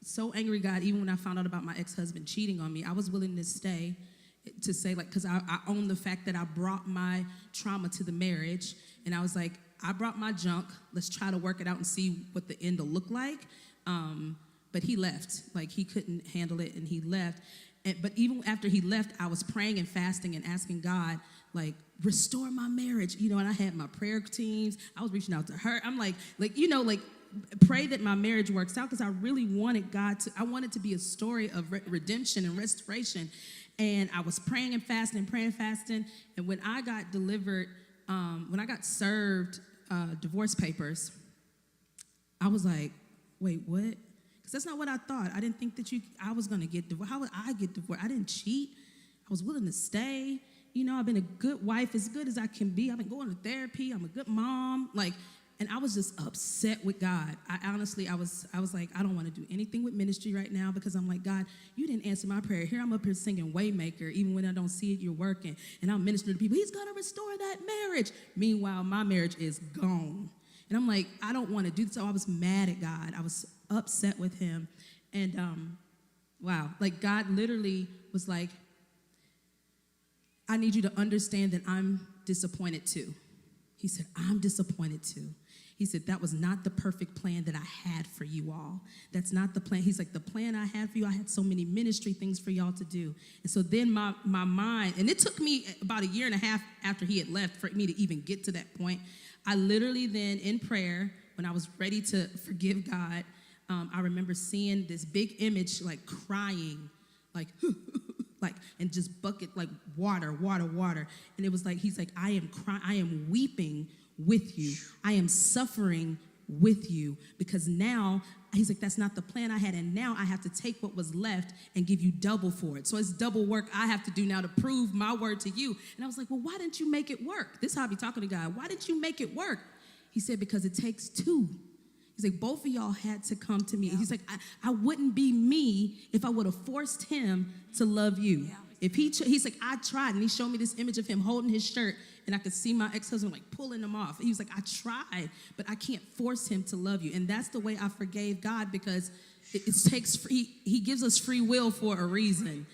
so angry, God, even when I found out about my ex-husband cheating on me, I was willing to stay to say, like, because I own the fact that I brought my trauma to the marriage, and I was like, I brought my junk, let's try to work it out and see what the end will look like. But he left, like, he couldn't handle it, and he left. But even after he left, I was praying and fasting and asking God, like, restore my marriage, and I had my prayer teams, I was reaching out to her, I'm like, pray that my marriage works out, because I really wanted I wanted to be a story of redemption and restoration. And I was praying and fasting. And when I got delivered, when I got served divorce papers, I was like, wait, what? Because that's not what I thought. I didn't think that I was going to get divorced. How would I get divorced? I didn't cheat. I was willing to stay. I've been a good wife, as good as I can be. I've been going to therapy. I'm a good mom. And I was just upset with God. I was like, I don't want to do anything with ministry right now, because I'm like, God, you didn't answer my prayer. Here I'm up here singing Waymaker. Even when I don't see it, you're working. And I'm ministering to people. He's going to restore that marriage. Meanwhile, my marriage is gone. And I'm like, I don't want to do this. So I was mad at God. I was upset with him. And wow, like, God literally was like, I need you to understand that I'm disappointed too. He said, I'm disappointed too. He said, that was not the perfect plan that I had for you all. That's not the plan. He's like, the plan I had for you, I had so many ministry things for y'all to do. And so then my mind, and it took me about a year and a half after he had left for me to even get to that point. I literally then, in prayer, when I was ready to forgive God, I remember seeing this big image, like, crying, like, and just bucket, like, water. And it was like, he's like, I am weeping with you. I am suffering with you, because now, he's like, that's not the plan I had, and now I have to take what was left and give you double for it. So it's double work I have to do now to prove my word to you. And I was like, well, why didn't you make it work? This is how I be talking to God. Why didn't you make it work? He said, because it takes two. He's like, both of y'all had to come to me. Yeah. He's like, I wouldn't be me if I would have forced him to love you. Yeah. If he's like, I tried, and he showed me this image of him holding his shirt, and I could see my ex-husband, like, pulling him off. He was like, I tried, but I can't force him to love you. And that's the way I forgave God, because he gives us free will for a reason.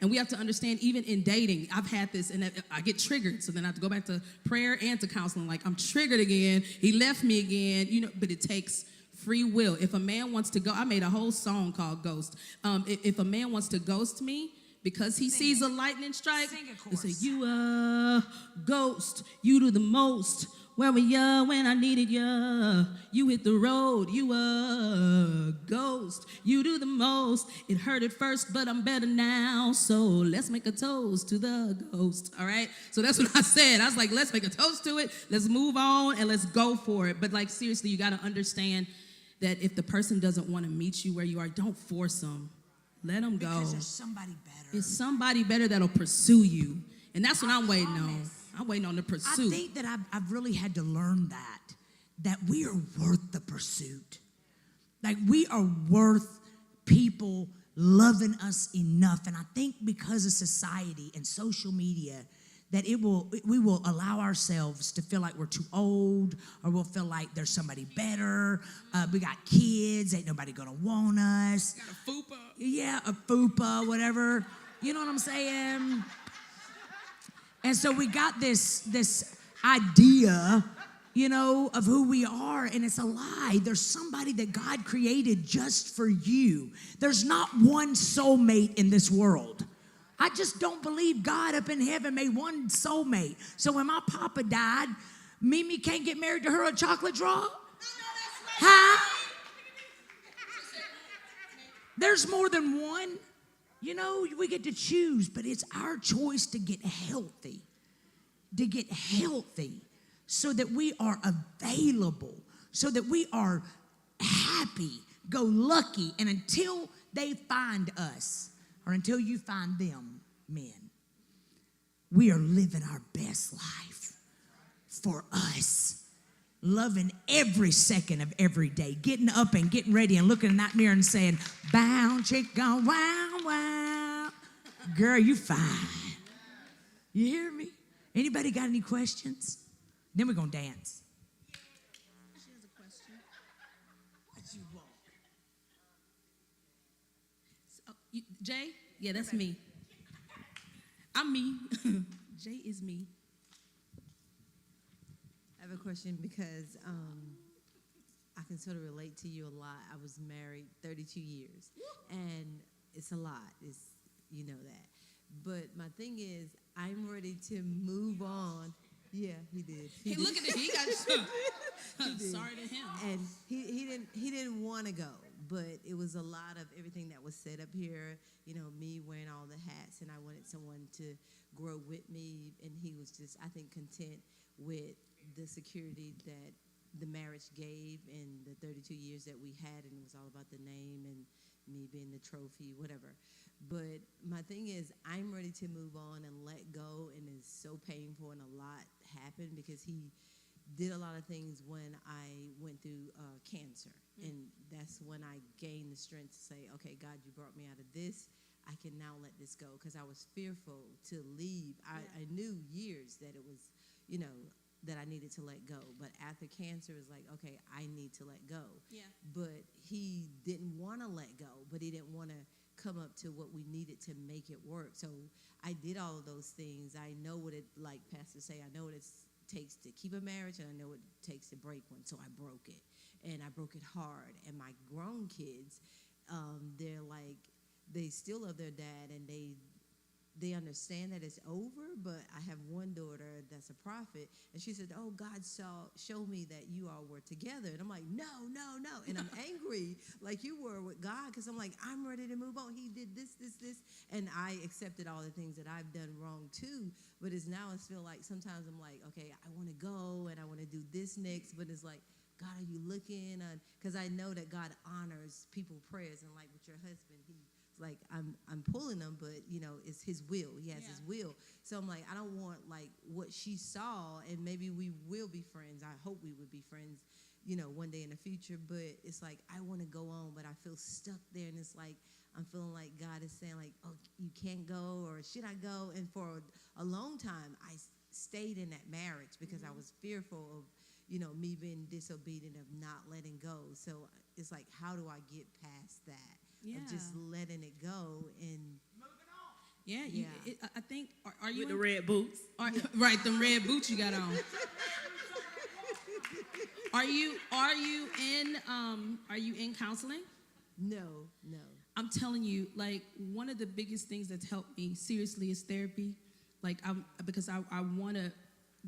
And we have to understand, even in dating, I've had this, and I get triggered, so then I have to go back to prayer and to counseling. Like, I'm triggered again. He left me again, but it takes free will. If a man wants to go, I made a whole song called Ghost. If a man wants to ghost me, because he sees a lightning strike, they say, you a ghost, you do the most. Where were you when I needed you? You hit the road, you a ghost. You do the most. It hurt at first, but I'm better now. So let's make a toast to the ghost, all right? So that's what I said. I was like, let's make a toast to it. Let's move on and let's go for it. But like, seriously, you got to understand that if the person doesn't want to meet you where you are, don't force them. Let them go. Because there's somebody better. It's somebody better that'll pursue you. And that's what I'm waiting on. I'm waiting on the pursuit. I think that I've really had to learn that we are worth the pursuit. Like, we are worth people loving us enough. And I think because of society and social media, that we will allow ourselves to feel like we're too old, or we'll feel like there's somebody better. We got kids, ain't nobody gonna want us. Got a fupa. Yeah, a fupa, whatever. You know what I'm saying? And so we got this idea, you know, of who we are, and it's a lie. There's somebody that God created just for you. There's not one soulmate in this world. I just don't believe God up in heaven made one soulmate. So when my papa died, Mimi can't get married to her a chocolate draw? Huh? There's more than one. You know, we get to choose, but it's our choice to get healthy. To get healthy so that we are available, so that we are happy, go lucky, and until they find us, or until you find them, men, we are living our best life for us, loving every second of every day, getting up and getting ready and looking in that mirror and saying, bound chicken, wow, wow. Girl, you fine. You hear me? Anybody got any questions? Then we're going to dance. She has a question. What you want? Jay? Yeah, that's me. I'm me. Jay is me. I have a question because I can sort of relate to you a lot. I was married 32 years, and it's a lot. You know that. But my thing is, I'm ready to move on. Yeah, he did. Hey, look at it. He got sorry to him. And he didn't want to go, but it was a lot of everything that was set up here. You know, me wearing all the hats, and I wanted someone to grow with me, and he was just, I think, content with the security that the marriage gave in the 32 years that we had, and it was all about the name and me being the trophy, whatever. But my thing is, I'm ready to move on and let go, and it's so painful, and a lot happened because he did a lot of things when I went through cancer, and that's when I gained the strength to say, okay, God, you brought me out of this. I can now let this go, because I was fearful to leave. I knew years that it was, you know, that I needed to let go. But after cancer, it was like, okay, I need to let go. Yeah. But he didn't want to let go, but he didn't want to come up to what we needed to make it work. So I did all of those things. I know what it, like Pastor say, I know what it takes to keep a marriage, and I know what it takes to break one. So I broke it, and I broke it hard. And my grown kids, they're like, they still love their dad, and they understand that it's over. But I have one daughter that's a prophet, and she said, oh, God showed me that you all were together. And I'm like, no. And I'm angry like you were with God, because I'm like, I'm ready to move on. He did this. And I accepted all the things that I've done wrong too. But it's now I feel like sometimes I'm like, okay, I want to go and I want to do this next. But it's like, God, are you looking? Because I know that God honors people's prayers. And like with your husband, like I'm pulling them, but you know, it's his will. He has his will. So I'm like, I don't want like what she saw, and maybe we will be friends. I hope we would be friends, you know, one day in the future. But it's like I want to go on, but I feel stuck there, and it's like I'm feeling like God is saying like, oh, you can't go, or should I go? And for a long time, I stayed in that marriage because I was fearful of, you know, me being disobedient, of not letting go. So it's like, how do I get past that? Of just letting it go and moving on. Yeah. I think. Are you with the red boots? Right, them red boots you got on. Are you in counseling? No. I'm telling you, like, one of the biggest things that's helped me seriously is therapy. Like, because I want to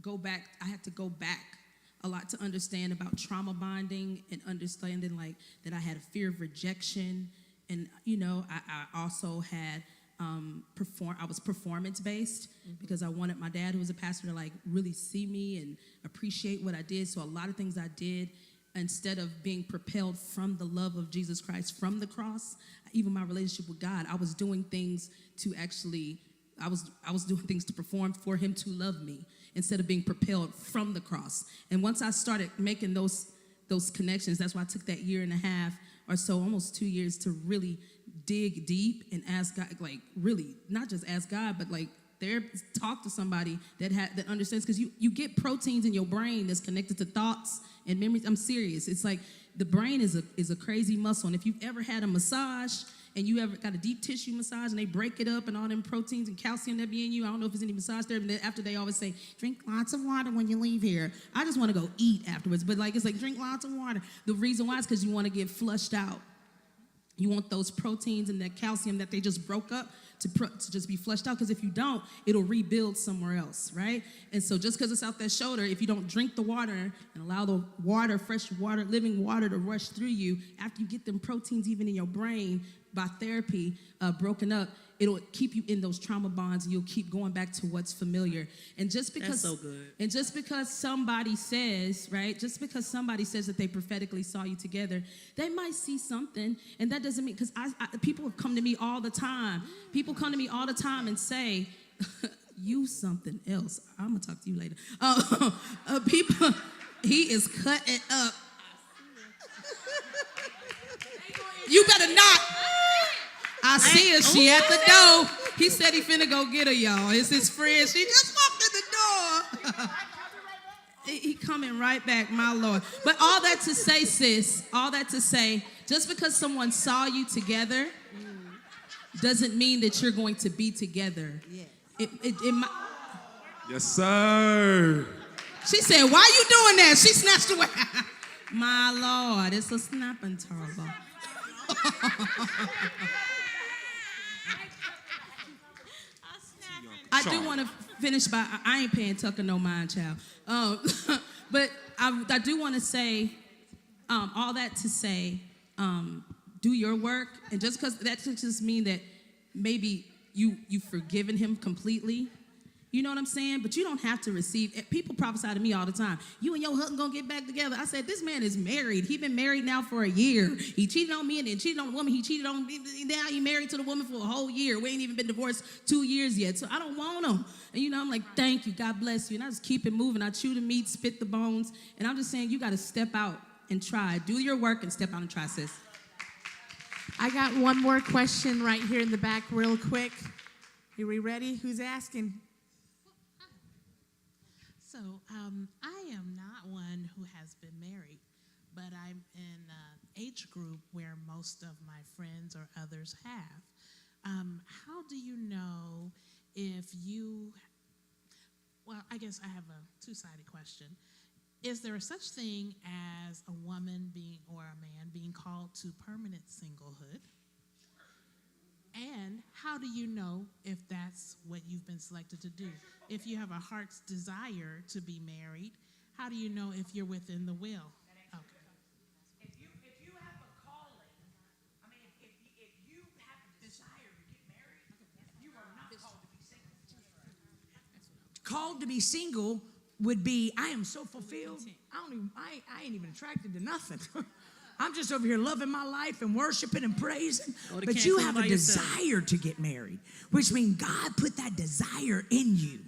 go back. I had to go back a lot to understand about trauma bonding and understanding like that I had a fear of rejection. And, you know, I also had I was performance based because I wanted my dad, who was a pastor, to like really see me and appreciate what I did. So a lot of things I did, instead of being propelled from the love of Jesus Christ from the cross, even my relationship with God, I was doing things to actually, I was doing things to perform for him to love me instead of being propelled from the cross. And once I started making those connections, that's why I took that 1.5 years or so, almost 2 years, to really dig deep and ask God, like really, not just ask God, but like talk to somebody that understands, because you get proteins in your brain that's connected to thoughts and memories. I'm serious. It's like the brain is a crazy muscle. And if you've ever had a massage and you ever got a deep tissue massage and they break it up and all them proteins and calcium that be in you, I don't know if there's any massage therapy, but after they always say, drink lots of water when you leave here. I just want to go eat afterwards. But like, it's like, drink lots of water. The reason why is because you want to get flushed out. You want those proteins and that calcium that they just broke up to just be flushed out, because if you don't, it'll rebuild somewhere else, right? And so just because it's out that shoulder, if you don't drink the water and allow the water, fresh water, living water to rush through you, after you get them proteins even in your brain by therapy broken up, it'll keep you in those trauma bonds, and you'll keep going back to what's familiar. And just because, that's so good. And just because somebody says, right, just because somebody says that they prophetically saw you together, they might see something, and that doesn't mean, because people have come to me all the time. People come to me all the time and say, you something else. I'm going to talk to you later. People, he is cutting up. You better not. I see her. She at the door. He said he finna go get her, y'all. It's his friend. She just walked in the door. He coming right back, my Lord. But all that to say, sis, all that to say, just because someone saw you together doesn't mean that you're going to be together. Yes. Yes, sir. She said, why you doing that? She snatched away. My Lord, it's a snapping turtle. I do want to finish by, I ain't paying Tucker no mind, child. But I do want to say, all that to say, do your work. And just because that could just mean that maybe you've forgiven him completely. You know what I'm saying? But you don't have to receive. People prophesy to me all the time. You and your husband gonna get back together. I said, this man is married. He been married now for a year. He cheated on me and then cheated on the woman. He cheated on me. Now he married to the woman for a whole year. We ain't even been divorced 2 years yet. So I don't want him. And you know, I'm like, thank you. God bless you. And I just keep it moving. I chew the meat, spit the bones. And I'm just saying, you got to step out and try. Do your work and step out and try, sis. I got one more question right here in the back real quick. Are we ready? Who's asking? So, I am not one who has been married, but I'm in an age group where most of my friends or others have. How do you know if you, well, I guess I have a two-sided question. Is there such thing as a woman being, or a man being called to permanent singlehood? And how do you know if that's what you've been selected to do? If you have a heart's desire to be married, how do you know if you're within the will? Okay. If you have a calling, I mean, if you have a desire to get married, you are not called to be single. Called to be single would be, I am so fulfilled. I ain't even attracted to nothing. I'm just over here loving my life and worshiping and praising. But you have a desire to get married, which means God put that desire in you.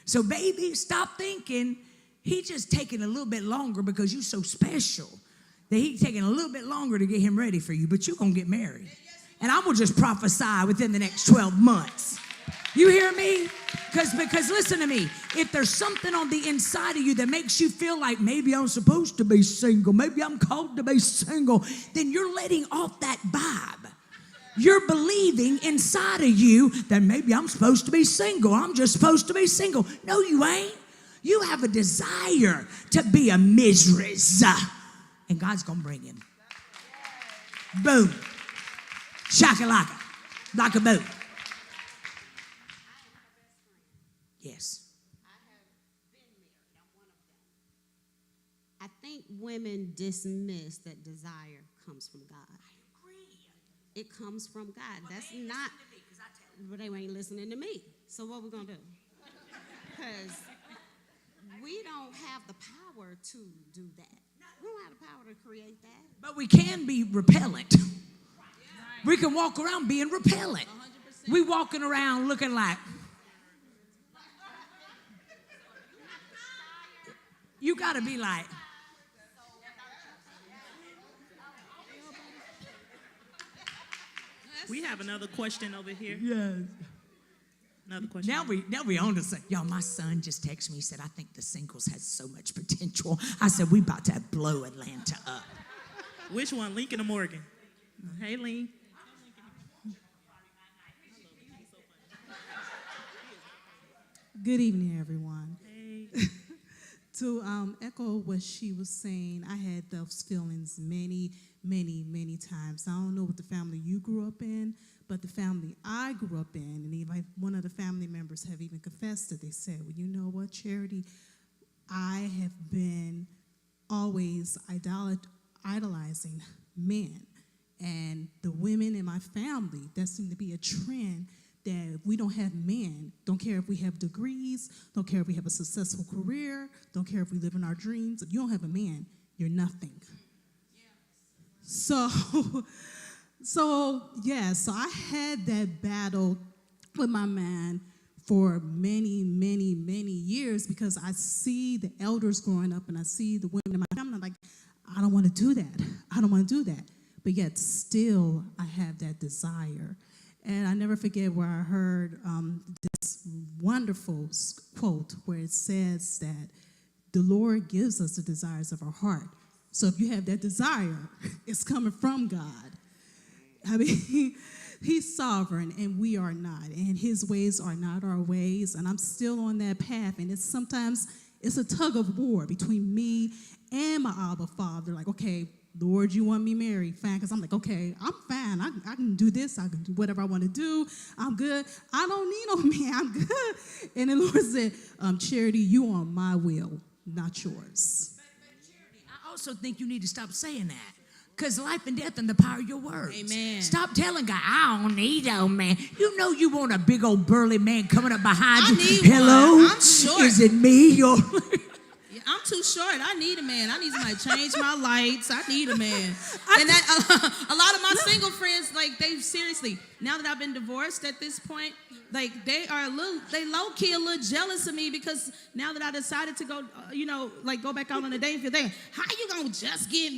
So, baby, stop thinking he just taking a little bit longer because you're so special that he's taking a little bit longer to get him ready for you. But you're going to get married. And I'm going to just prophesy within the next 12 months. You hear me? Because listen to me. If there's something on the inside of you that makes you feel like maybe I'm supposed to be single, maybe I'm called to be single, then you're letting off that vibe. You're believing inside of you that maybe I'm supposed to be single. I'm just supposed to be single. No, you ain't. You have a desire to be a mistress. And God's going to bring him. Boom. Shakalaka. Like a boom. Yes. women dismiss that desire comes from God. It comes from God. That's not, but they ain't listening to me. So what we gonna do? Because we don't have the power to do that. We don't have the power to create that. But we can be repellent. We can walk around being repellent. We walking around looking like, you got to be like, We have another question over here. yes. Another question. Now we on to say, y'all, my son just texted me. He said, I think the singles has so much potential. I said, we about to blow Atlanta up. Which one, Lincoln or Morgan? Hey, Link. Good evening, everyone. Hey. To echo what she was saying, I had those feelings many times. I don't know what the family you grew up in, but the family I grew up in, and even one of the family members have even confessed it. They said, well, you know what, Charity, I have been always idolizing men. And the women in my family, that seemed to be a trend that if we don't have men, don't care if we have degrees, don't care if we have a successful career, don't care if we live in our dreams. If you don't have a man, you're nothing. So I had that battle with my man for many years because I see the elders growing up and I see the women in my family. I'm like, I don't want to do that. I don't want to do that. But yet still I have that desire. And I never forget where I heard this wonderful quote where it says that the Lord gives us the desires of our heart. So if you have that desire, it's coming from God. I mean, He's sovereign and we are not. And His ways are not our ways. And I'm still on that path. And sometimes it's a tug of war between me and my Abba Father. Like, okay, Lord, you want me married? Fine. Because I'm like, okay, I'm fine. I can do this. I can do whatever I want to do. I'm good. I don't need no man. I'm good. And the Lord said, Charity, you on my will, not yours. I also think you need to stop saying that. Because life and death in the power of your words. Amen. Stop telling God, I don't need no man. You know you want a big old burly man coming up behind you. I need Hello? one. I'm short. Is it me? I'm too short. I need a man. I need somebody to change my lights. I need a man. And that a lot of my single friends, like, they seriously, now that I've been divorced at this point, like, they low-key a little jealous of me because now that I decided to go, go back out on a date, they're thinking, how you gonna just get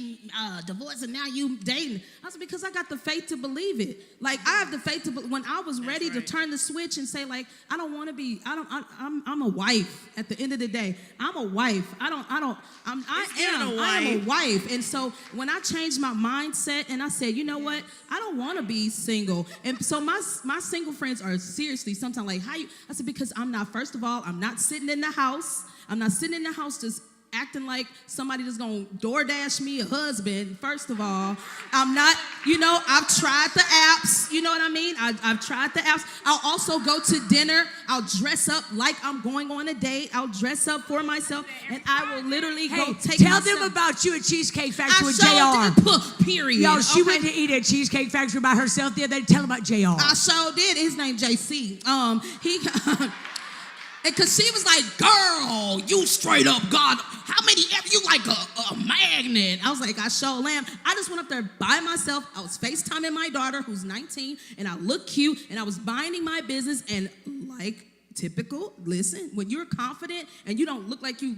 divorced and now you dating? I said, because I got the faith to believe it. Like, I have the faith to, when I was ready to turn the switch and say, like, I don't want to be, I'm a wife at the end of the day. I'm a wife. I am a wife. And so when I changed my mindset and I said, you know what, I don't want to be single. And so my single friends are seriously sometimes like, how you? I said, because first of all, I'm not sitting in the house. I'm not sitting in the house just acting like somebody that's going to DoorDash me a husband. First of all, I'm not, I've tried the apps. You know what I mean? I've tried the apps. I'll also go to dinner. I'll dress up like I'm going on a date. I'll dress up for myself, and I will literally go take tell myself. them about you at Cheesecake Factory with JR. Period. Yo, she went to eat at Cheesecake Factory by herself the other day. Tell them about JR. I sure did. His name JC. Because she was like, girl, you straight up God. How many ever you like a magnet? I was like, I sure am. I just went up there by myself. I was FaceTiming my daughter who's 19, and I looked cute, and I was minding my business, and like typical, listen, when you're confident and you don't look like you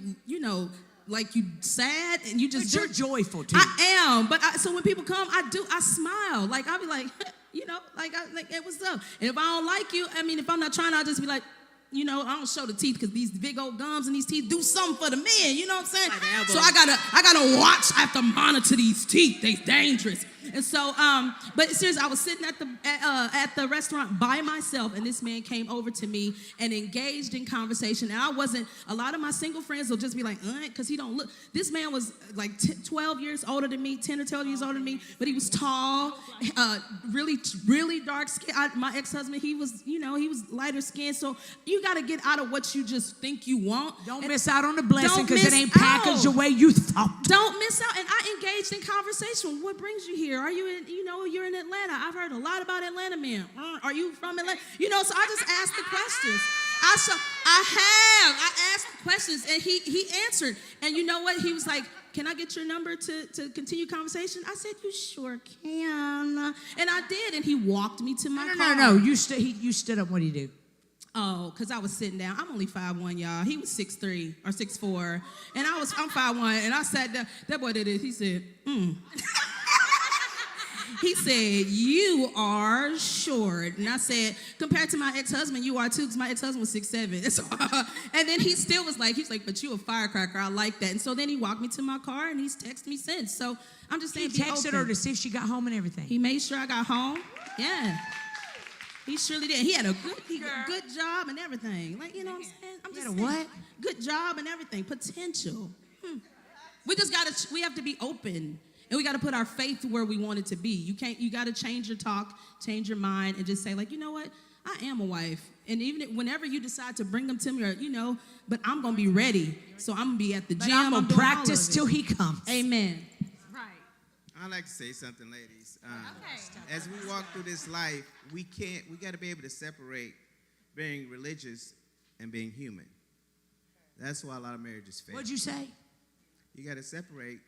like you sad and you just. But you're joyful too. I am, but so when people come, I smile. Like I'll be like, hey, what's up? And if I don't like you, if I'm not trying, I'll just be like, I don't show the teeth because these big old gums and these teeth do something for the men. You know what I'm saying? So I gotta watch. I have to monitor these teeth. They dangerous. And so, but seriously, I was sitting at the restaurant by myself, and this man came over to me and engaged in conversation. And I wasn't. A lot of my single friends will just be like, because he don't look. This man was like 12 years older than me, 10 or 12 years older than me, but he was tall, really, really dark skin. My ex-husband, he was lighter skin. So you got to get out of what you just think you want. Don't miss out on the blessing because it ain't packaged the way you thought. Don't miss out. And I engaged in conversation. What brings you here? Are you in, you're in Atlanta. I've heard a lot about Atlanta men. Are you from Atlanta? So I just asked the questions. I asked the questions, and he answered. And you know what? He was like, can I get your number to continue conversation? I said, you sure can. And I did, and he walked me to my car. No. You stood up. What do you do? Oh, because I was sitting down. I'm only 5'1", y'all. He was 6'3" or 6'4", and I'm 5'1", and I sat down. That boy did it. He said, He said, you are short. And I said, compared to my ex-husband, you are too, because my ex-husband was 6'7". And then he still was like, but you a firecracker. I like that. And so then he walked me to my car, and he's texted me since. So I'm just saying, he texted her to see if she got home and everything. He made sure I got home. Yeah. He surely did. He had a good job and everything. Like, you know what I'm saying? I'm just saying, what? Good job and everything. Potential. We have to be open. And we got to put our faith where we want it to be. You got to change your talk, change your mind, and just say, like, you know what? I am a wife. And even whenever you decide to bring them to me, or, but I'm going to be ready. So I'm going to be at the gym. I'm going to practice till he comes. Amen. I'd like to say something, ladies. As we walk through this life, we got to be able to separate being religious and being human. That's why a lot of marriages fail. What'd you say? You got to separate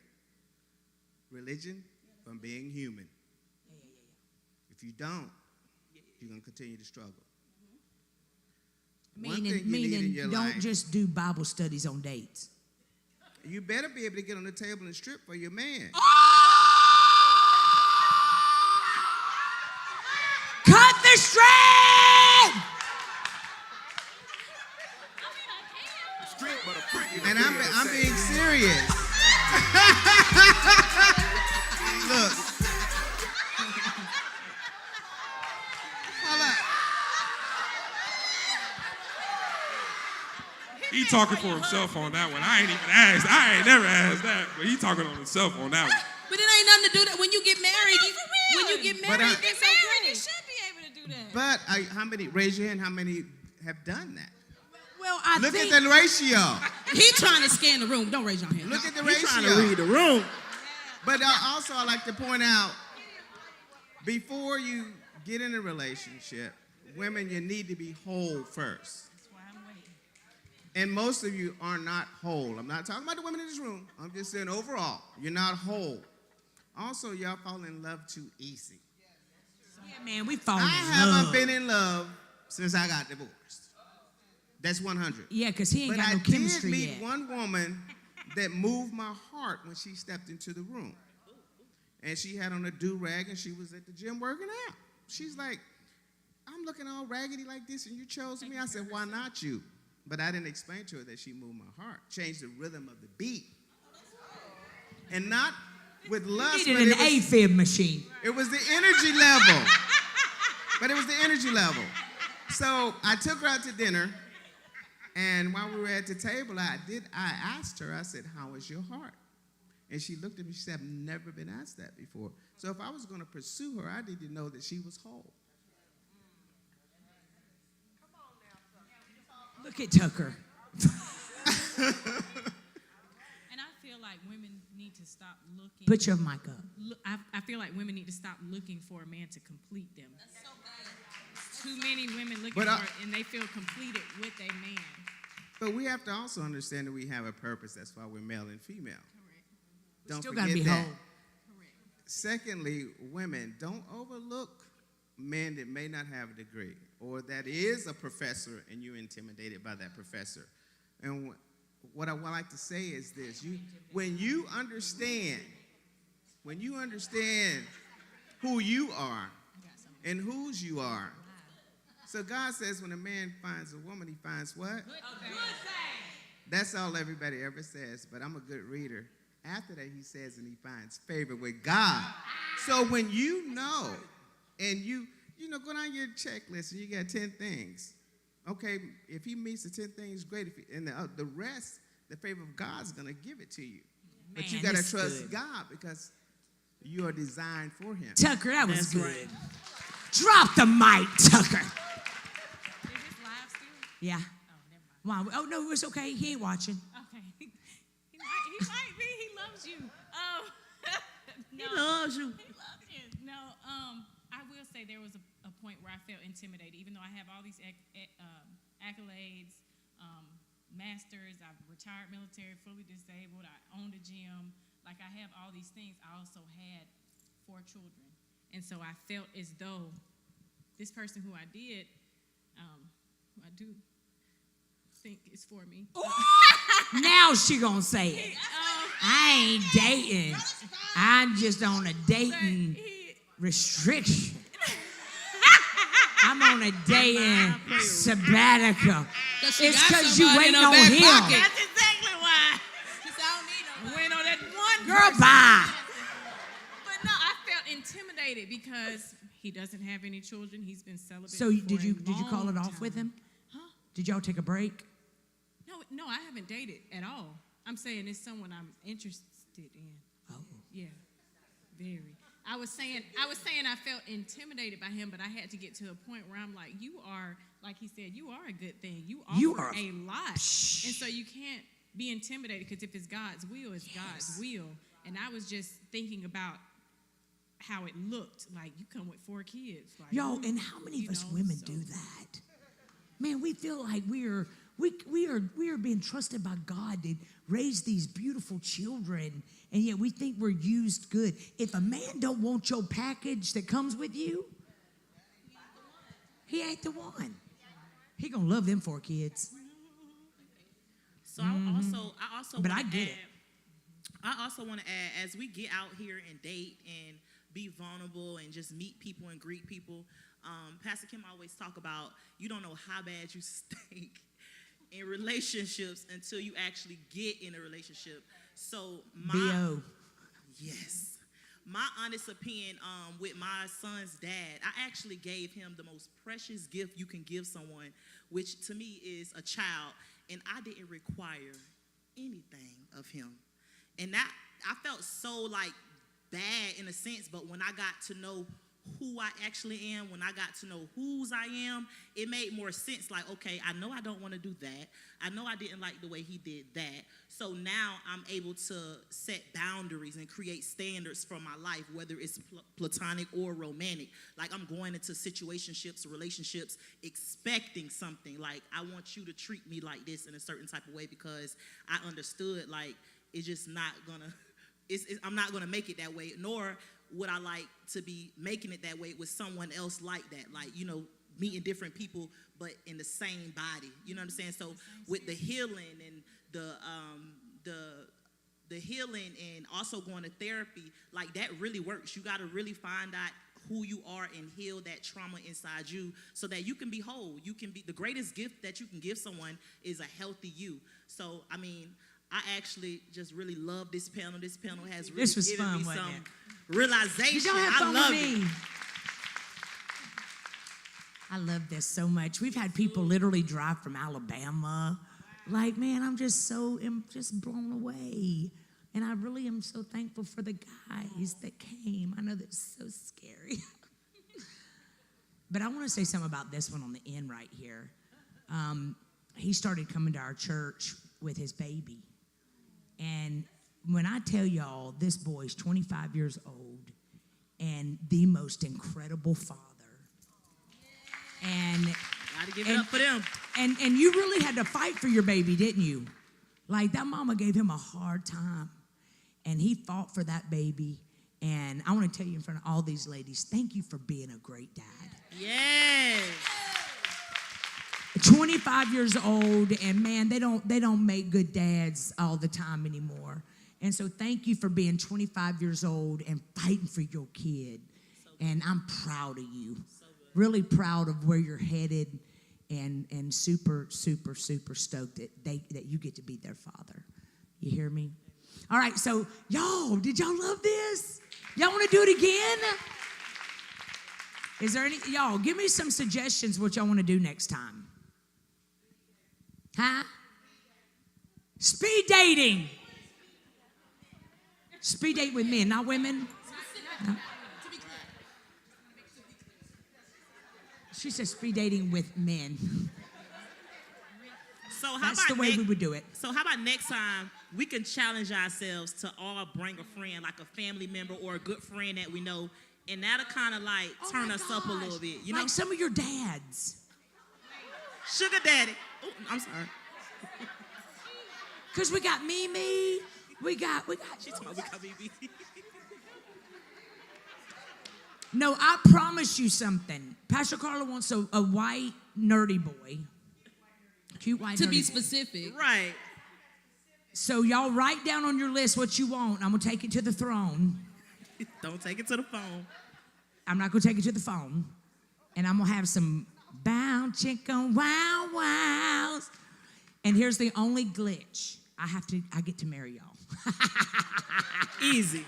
religion from being human. If you don't, you're going to continue to struggle. Meaning don't just do Bible studies on dates. You better be able to get on the table and strip for your man. Cut the string! And I'm being serious. Look. Hold up. He talking for himself on that one. I ain't even asked. I ain't never asked that, but he talking on himself on that one. But it ain't nothing to do that when you get married. When you get married, it's okay. You should be able to do that. But raise your hand, how many have done that? Well, Look at the ratio. He trying to scan the room. Don't raise your hand. Look at the He's ratio. trying to read the room. But also, I like to point out, before you get in a relationship, women, you need to be whole first. That's why I'm waiting. And most of you are not whole. I'm not talking about the women in this room. I'm just saying overall, you're not whole. Also, y'all fall in love too easy. Yeah, man, we fall in I love. haven't been in love since I got divorced. That's 100. Yeah, because he ain't But got no chemistry I did yet. meet one woman that moved my heart when she stepped into the room. And she had on a do-rag, and she was at the gym working out. She's like, I'm looking all raggedy like this, and you chose me? I said, why not you? But I didn't explain to her that she moved my heart, changed the rhythm of the beat. And not with lust, You needed an AFib machine. it was the energy level. But it was the energy level. So I took her out to dinner, and while we were at the table, I asked her, I said, how is your heart? And she looked at me, she said, I've never been asked that before. So if I was going to pursue her, I needed to know that she was whole. Look at Tucker. And I feel like women need to stop looking. Put your mic up. I feel like women need to stop looking for a man to complete them. That's so good. Too many women looking for it, and they feel completed with a man. But we have to also understand that we have a purpose. That's why we're male and female. Correct. Don't Still forget gotta be that. whole. Correct. Secondly, women, don't overlook men that may not have a degree or that is a professor and you're intimidated by that professor. And what I would like to say is this. When you understand who you are and whose you are. So God says when a man finds a woman, he finds what? Good thing. That's all everybody ever says, but I'm a good reader. After that, he says, and he finds favor with God. So when you know, and you go down your checklist and you got 10 things. Okay, if he meets the 10 things, great. And the rest, the favor of God's going to give it to you. But you got to trust God because you are designed for him. Tucker, that was good. Right. Drop the mic, Tucker. Is this live still? Yeah. Oh, never mind. Wow. Oh, no, it's okay. He ain't watching. Okay. He might be. He loves you. He loves you. He loves you. No, I will say there was a point where I felt intimidated, even though I have all these accolades, masters, I've retired military, fully disabled, I owned a gym. Like, I have all these things. I also had 4 children. And so I felt as though this person who I did, who I do think is for me. Now she gonna say it. I ain't dating. I'm just on a dating restriction. I'm on a dating sabbatical. It's because you waiting on him. That's exactly why. I'm waiting on that one Girl, bye. But no, I felt intimidated because he doesn't have any children. He's been celibate. So did you call it off time. with him? Huh? Did y'all take a break? No, I haven't dated at all. I'm saying it's someone I'm interested in. Oh. Yeah, very. I was saying I felt intimidated by him, but I had to get to a point where I'm like, you are, like he said, you are a good thing. You offer a lot. And so you can't be intimidated because if it's God's will, it's God's will. And I was just thinking about how it looked. Like, you come with 4 kids. Like, Yo, and how many of us women do that? Man, we feel like we are being trusted by God to raise these beautiful children, and yet we think we're used good. If a man don't want your package that comes with you, he ain't the one. He gonna love them 4 kids. So I also But wanna I get add, it. I also want to add, as we get out here and date and be vulnerable and just meet people and greet people, Pastor Kim always talk about you don't know how bad you stink in relationships until you actually get in a relationship. So yes, my honest opinion with my son's dad, I actually gave him the most precious gift you can give someone, which to me is a child, and I didn't require anything of him. And that, I felt so like bad in a sense, but when I got to know who I actually am, when I got to know whose I am, it made more sense. Like, okay, I know I don't want to do that. I know I didn't like the way he did that. So now I'm able to set boundaries and create standards for my life, whether it's platonic or romantic. Like, I'm going into situationships, relationships, expecting something. Like, I want you to treat me like this in a certain type of way because I understood, like, it's just not gonna, I'm not gonna make it that way, nor would I like to be making it that way with someone else like that, like, you know, meeting different people but in the same body, you know what I'm saying? So with the healing and the healing and also going to therapy, like, that really works. You got to really find out who you are and heal that trauma inside you so that you can be whole. You can be, the greatest gift that you can give someone is a healthy you. So I mean, I actually just really love this panel. This panel has really given fun, me wasn't some it? realization. Did y'all have fun I love with it. me? I love this so much. We've had people literally drive from Alabama. Like, man, I'm just blown away. And I really am so thankful for the guys that came. I know that's so scary. But I want to say something about this one on the end right here. He started coming to our church with his baby. And when I tell y'all, this boy's 25 years old and the most incredible father. And Gotta give it up for them. And you really had to fight for your baby, didn't you? Like, that mama gave him a hard time. And he fought for that baby. And I want to tell you in front of all these ladies, thank you for being a great dad. Yes. 25 years old, and man, they don't make good dads all the time anymore. And so thank you for being 25 years old and fighting for your kid. And I'm proud of you. Really proud of where you're headed, and super, super, super stoked that you get to be their father. You hear me? All right, so y'all, did y'all love this? Y'all want to do it again? Is there any, y'all, give me some suggestions what y'all want to do next time. Huh? Speed dating. Speed date with men, not women. No. She said speed dating with men. So how That's about the way we would do it. So how about next time we can challenge ourselves to all bring a friend, like a family member or a good friend that we know, and that'll kind of like turn us up a little bit. You know, like some of your dads. Sugar daddy. Oh, I'm sorry. Because we got Mimi. We got. She's talking about we got Mimi. No, I promise you something. Pastor Carla wants a white nerdy boy. Cute white To nerdy be boy. specific. Right. So y'all write down on your list what you want. I'm going to take it to the throne. Don't take it to the phone. I'm not going to take it to the phone. And I'm going to have some bow chicken wow wows. And here's the only glitch. I get to marry y'all. Easy.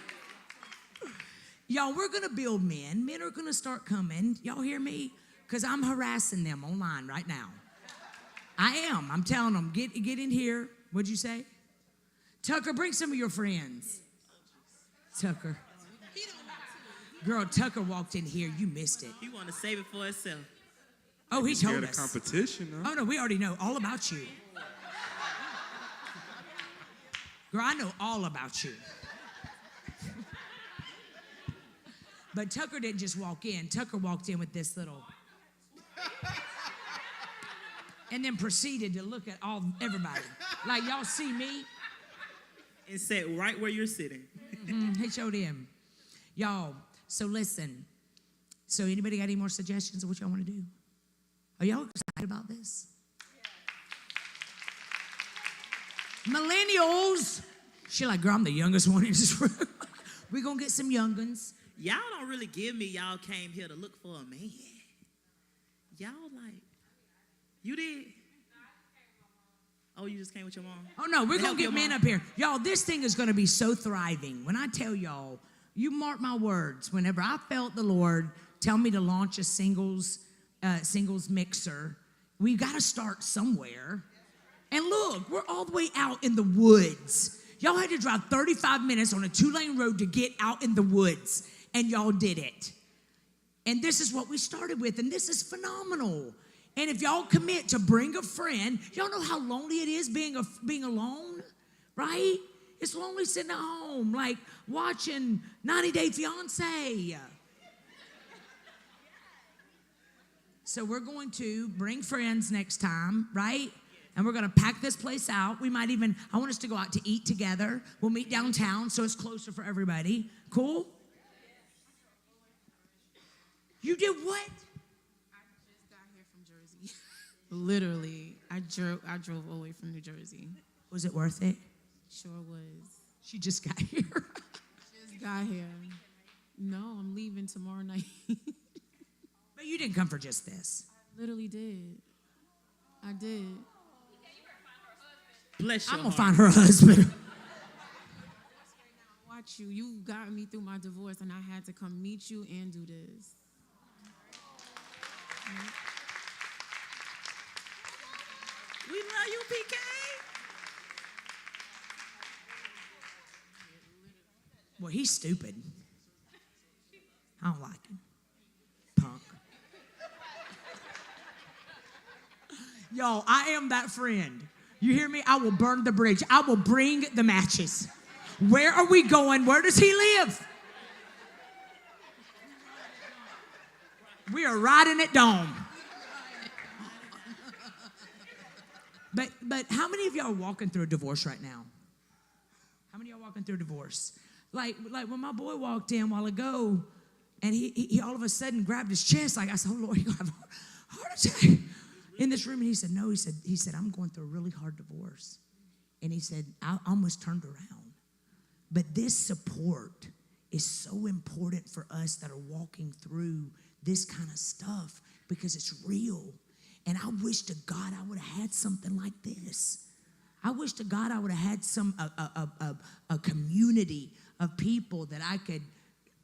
Y'all, we're going to build men. Men are going to start coming. Y'all hear me? Because I'm harassing them online right now. I am. I'm telling them, get in here. What'd you say? Tucker, bring some of your friends. Tucker. Girl, Tucker walked in here. You missed it. He want to save it for himself. Oh, he told us. Competition, huh? Oh, no, we already know all about you. Girl, I know all about you. But Tucker didn't just walk in. Tucker walked in with this little... and then proceeded to look at everybody. Like, y'all see me? And sat right where you're sitting. He showed him. Y'all, so listen. So anybody got any more suggestions of what y'all want to do? Are y'all excited about this? Millennials. She like, girl, I'm the youngest one in this room. We're going to get some young'uns. Y'all don't really give me y'all came here to look for a man. Y'all like, you did? Oh, you just came with your mom? Oh, no, we're To going help to your get men mom? up here. Y'all, this thing is going to be so thriving. When I tell y'all, you mark my words, whenever I felt the Lord tell me to launch a singles mixer, we got to start somewhere. And look, we're all the way out in the woods. Y'all had to drive 35 minutes on a 2-lane road to get out in the woods, and y'all did it. And this is what we started with, and this is phenomenal. And if y'all commit to bring a friend, y'all know how lonely it is being alone, right? It's lonely sitting at home, like watching 90 Day Fiancé. So we're going to bring friends next time, right? And we're going to pack this place out. We might even, I want us to go out to eat together. We'll meet downtown so it's closer for everybody. Cool? You did what? I just got here from Jersey. Literally, I drove all the way from New Jersey. Was it worth it? Sure was. She just got here. Just got here. No, I'm leaving tomorrow night. But you didn't come for just this. Literally did. I did. Bless your I'm going to heart. find her husband. Watch you. You got me through my divorce, and I had to come meet you and do this. We love you, PK. Well, he's stupid. I don't like him. Punk. Y'all, I am that friend. You hear me? I will burn the bridge. I will bring the matches. Where are we going? Where does he live? We are riding at Dome. But how many of y'all are walking through a divorce right now? How many of y'all walking through a divorce? Like when my boy walked in a while ago, and he all of a sudden grabbed his chest, like I said, oh Lord, you're gonna have a heart attack in this room. And he said, no, he said, I'm going through a really hard divorce. And he said, I almost turned around. But this support is so important for us that are walking through this kind of stuff because it's real. And I wish to God I would have had something like this. I wish to God I would have had a community of people that I could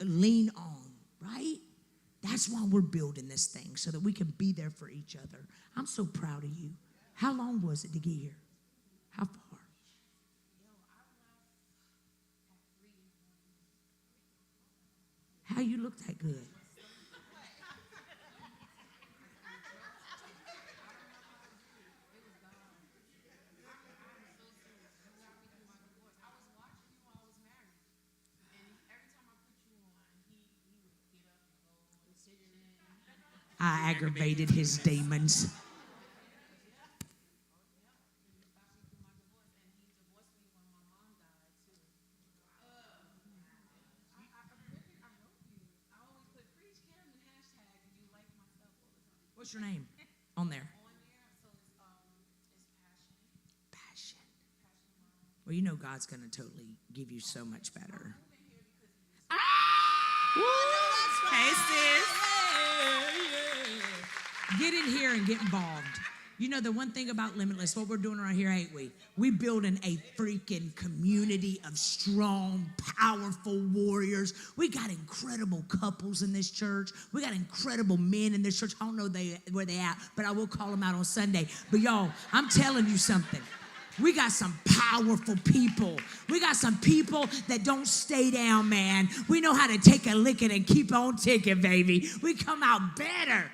lean on, right? That's why we're building this thing, so that we can be there for each other. I'm so proud of you. How long was it to get here? How far? How you look that good? I aggravated his demons. What's your name on there? Passion. Well, you know God's going to totally give you so much better. Hey, sis. Get in here and get involved. You know, the one thing about Limitless, what we're doing right here, ain't we? We building a freaking community of strong, powerful warriors. We got incredible couples in this church. We got incredible men in this church. I don't know where they at, but I will call them out on Sunday. But y'all, I'm telling you something. We got some powerful people. We got some people that don't stay down, man. We know how to take a licking and keep on ticking, baby. We come out better.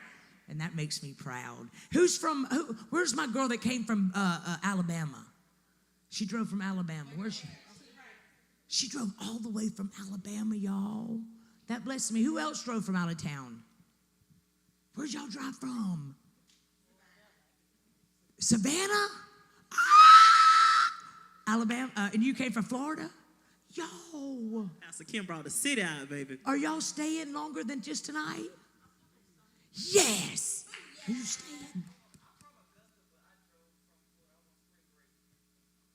And that makes me proud. Where's my girl that came from Alabama? She drove from Alabama. Where's she? She drove all the way from Alabama, y'all. That blessed me. Who else drove from out of town? Where'd y'all drive from? Savannah? Alabama? And you came from Florida? Yo. Pastor Kim brought the city out, baby. Are y'all staying longer than just tonight? Yes. Are you staying?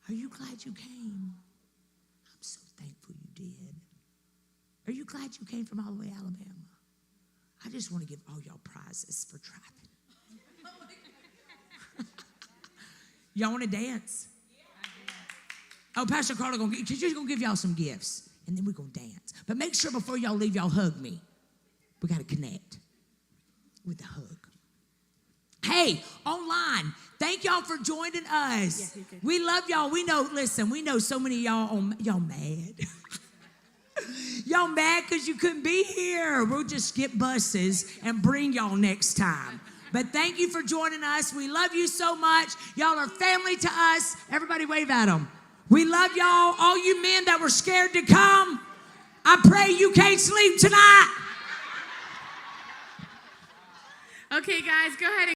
Are you glad you came? I'm so thankful you did. Are you glad you came from all the way to Alabama? I just want to give all y'all prizes for driving. Y'all want to dance? Oh, Pastor Carla, she's going to give y'all some gifts, and then we're going to dance. But make sure before y'all leave, y'all hug me. We got to connect with a hug. Hey, online, thank y'all for joining us. Yeah, we love y'all. We know so many of y'all mad. Y'all mad because you couldn't be here. We'll just skip buses and bring y'all next time. But thank you for joining us. We love you so much. Y'all are family to us. Everybody wave at them. We love y'all. All you men that were scared to come, I pray you can't sleep tonight. Okay, guys, go ahead and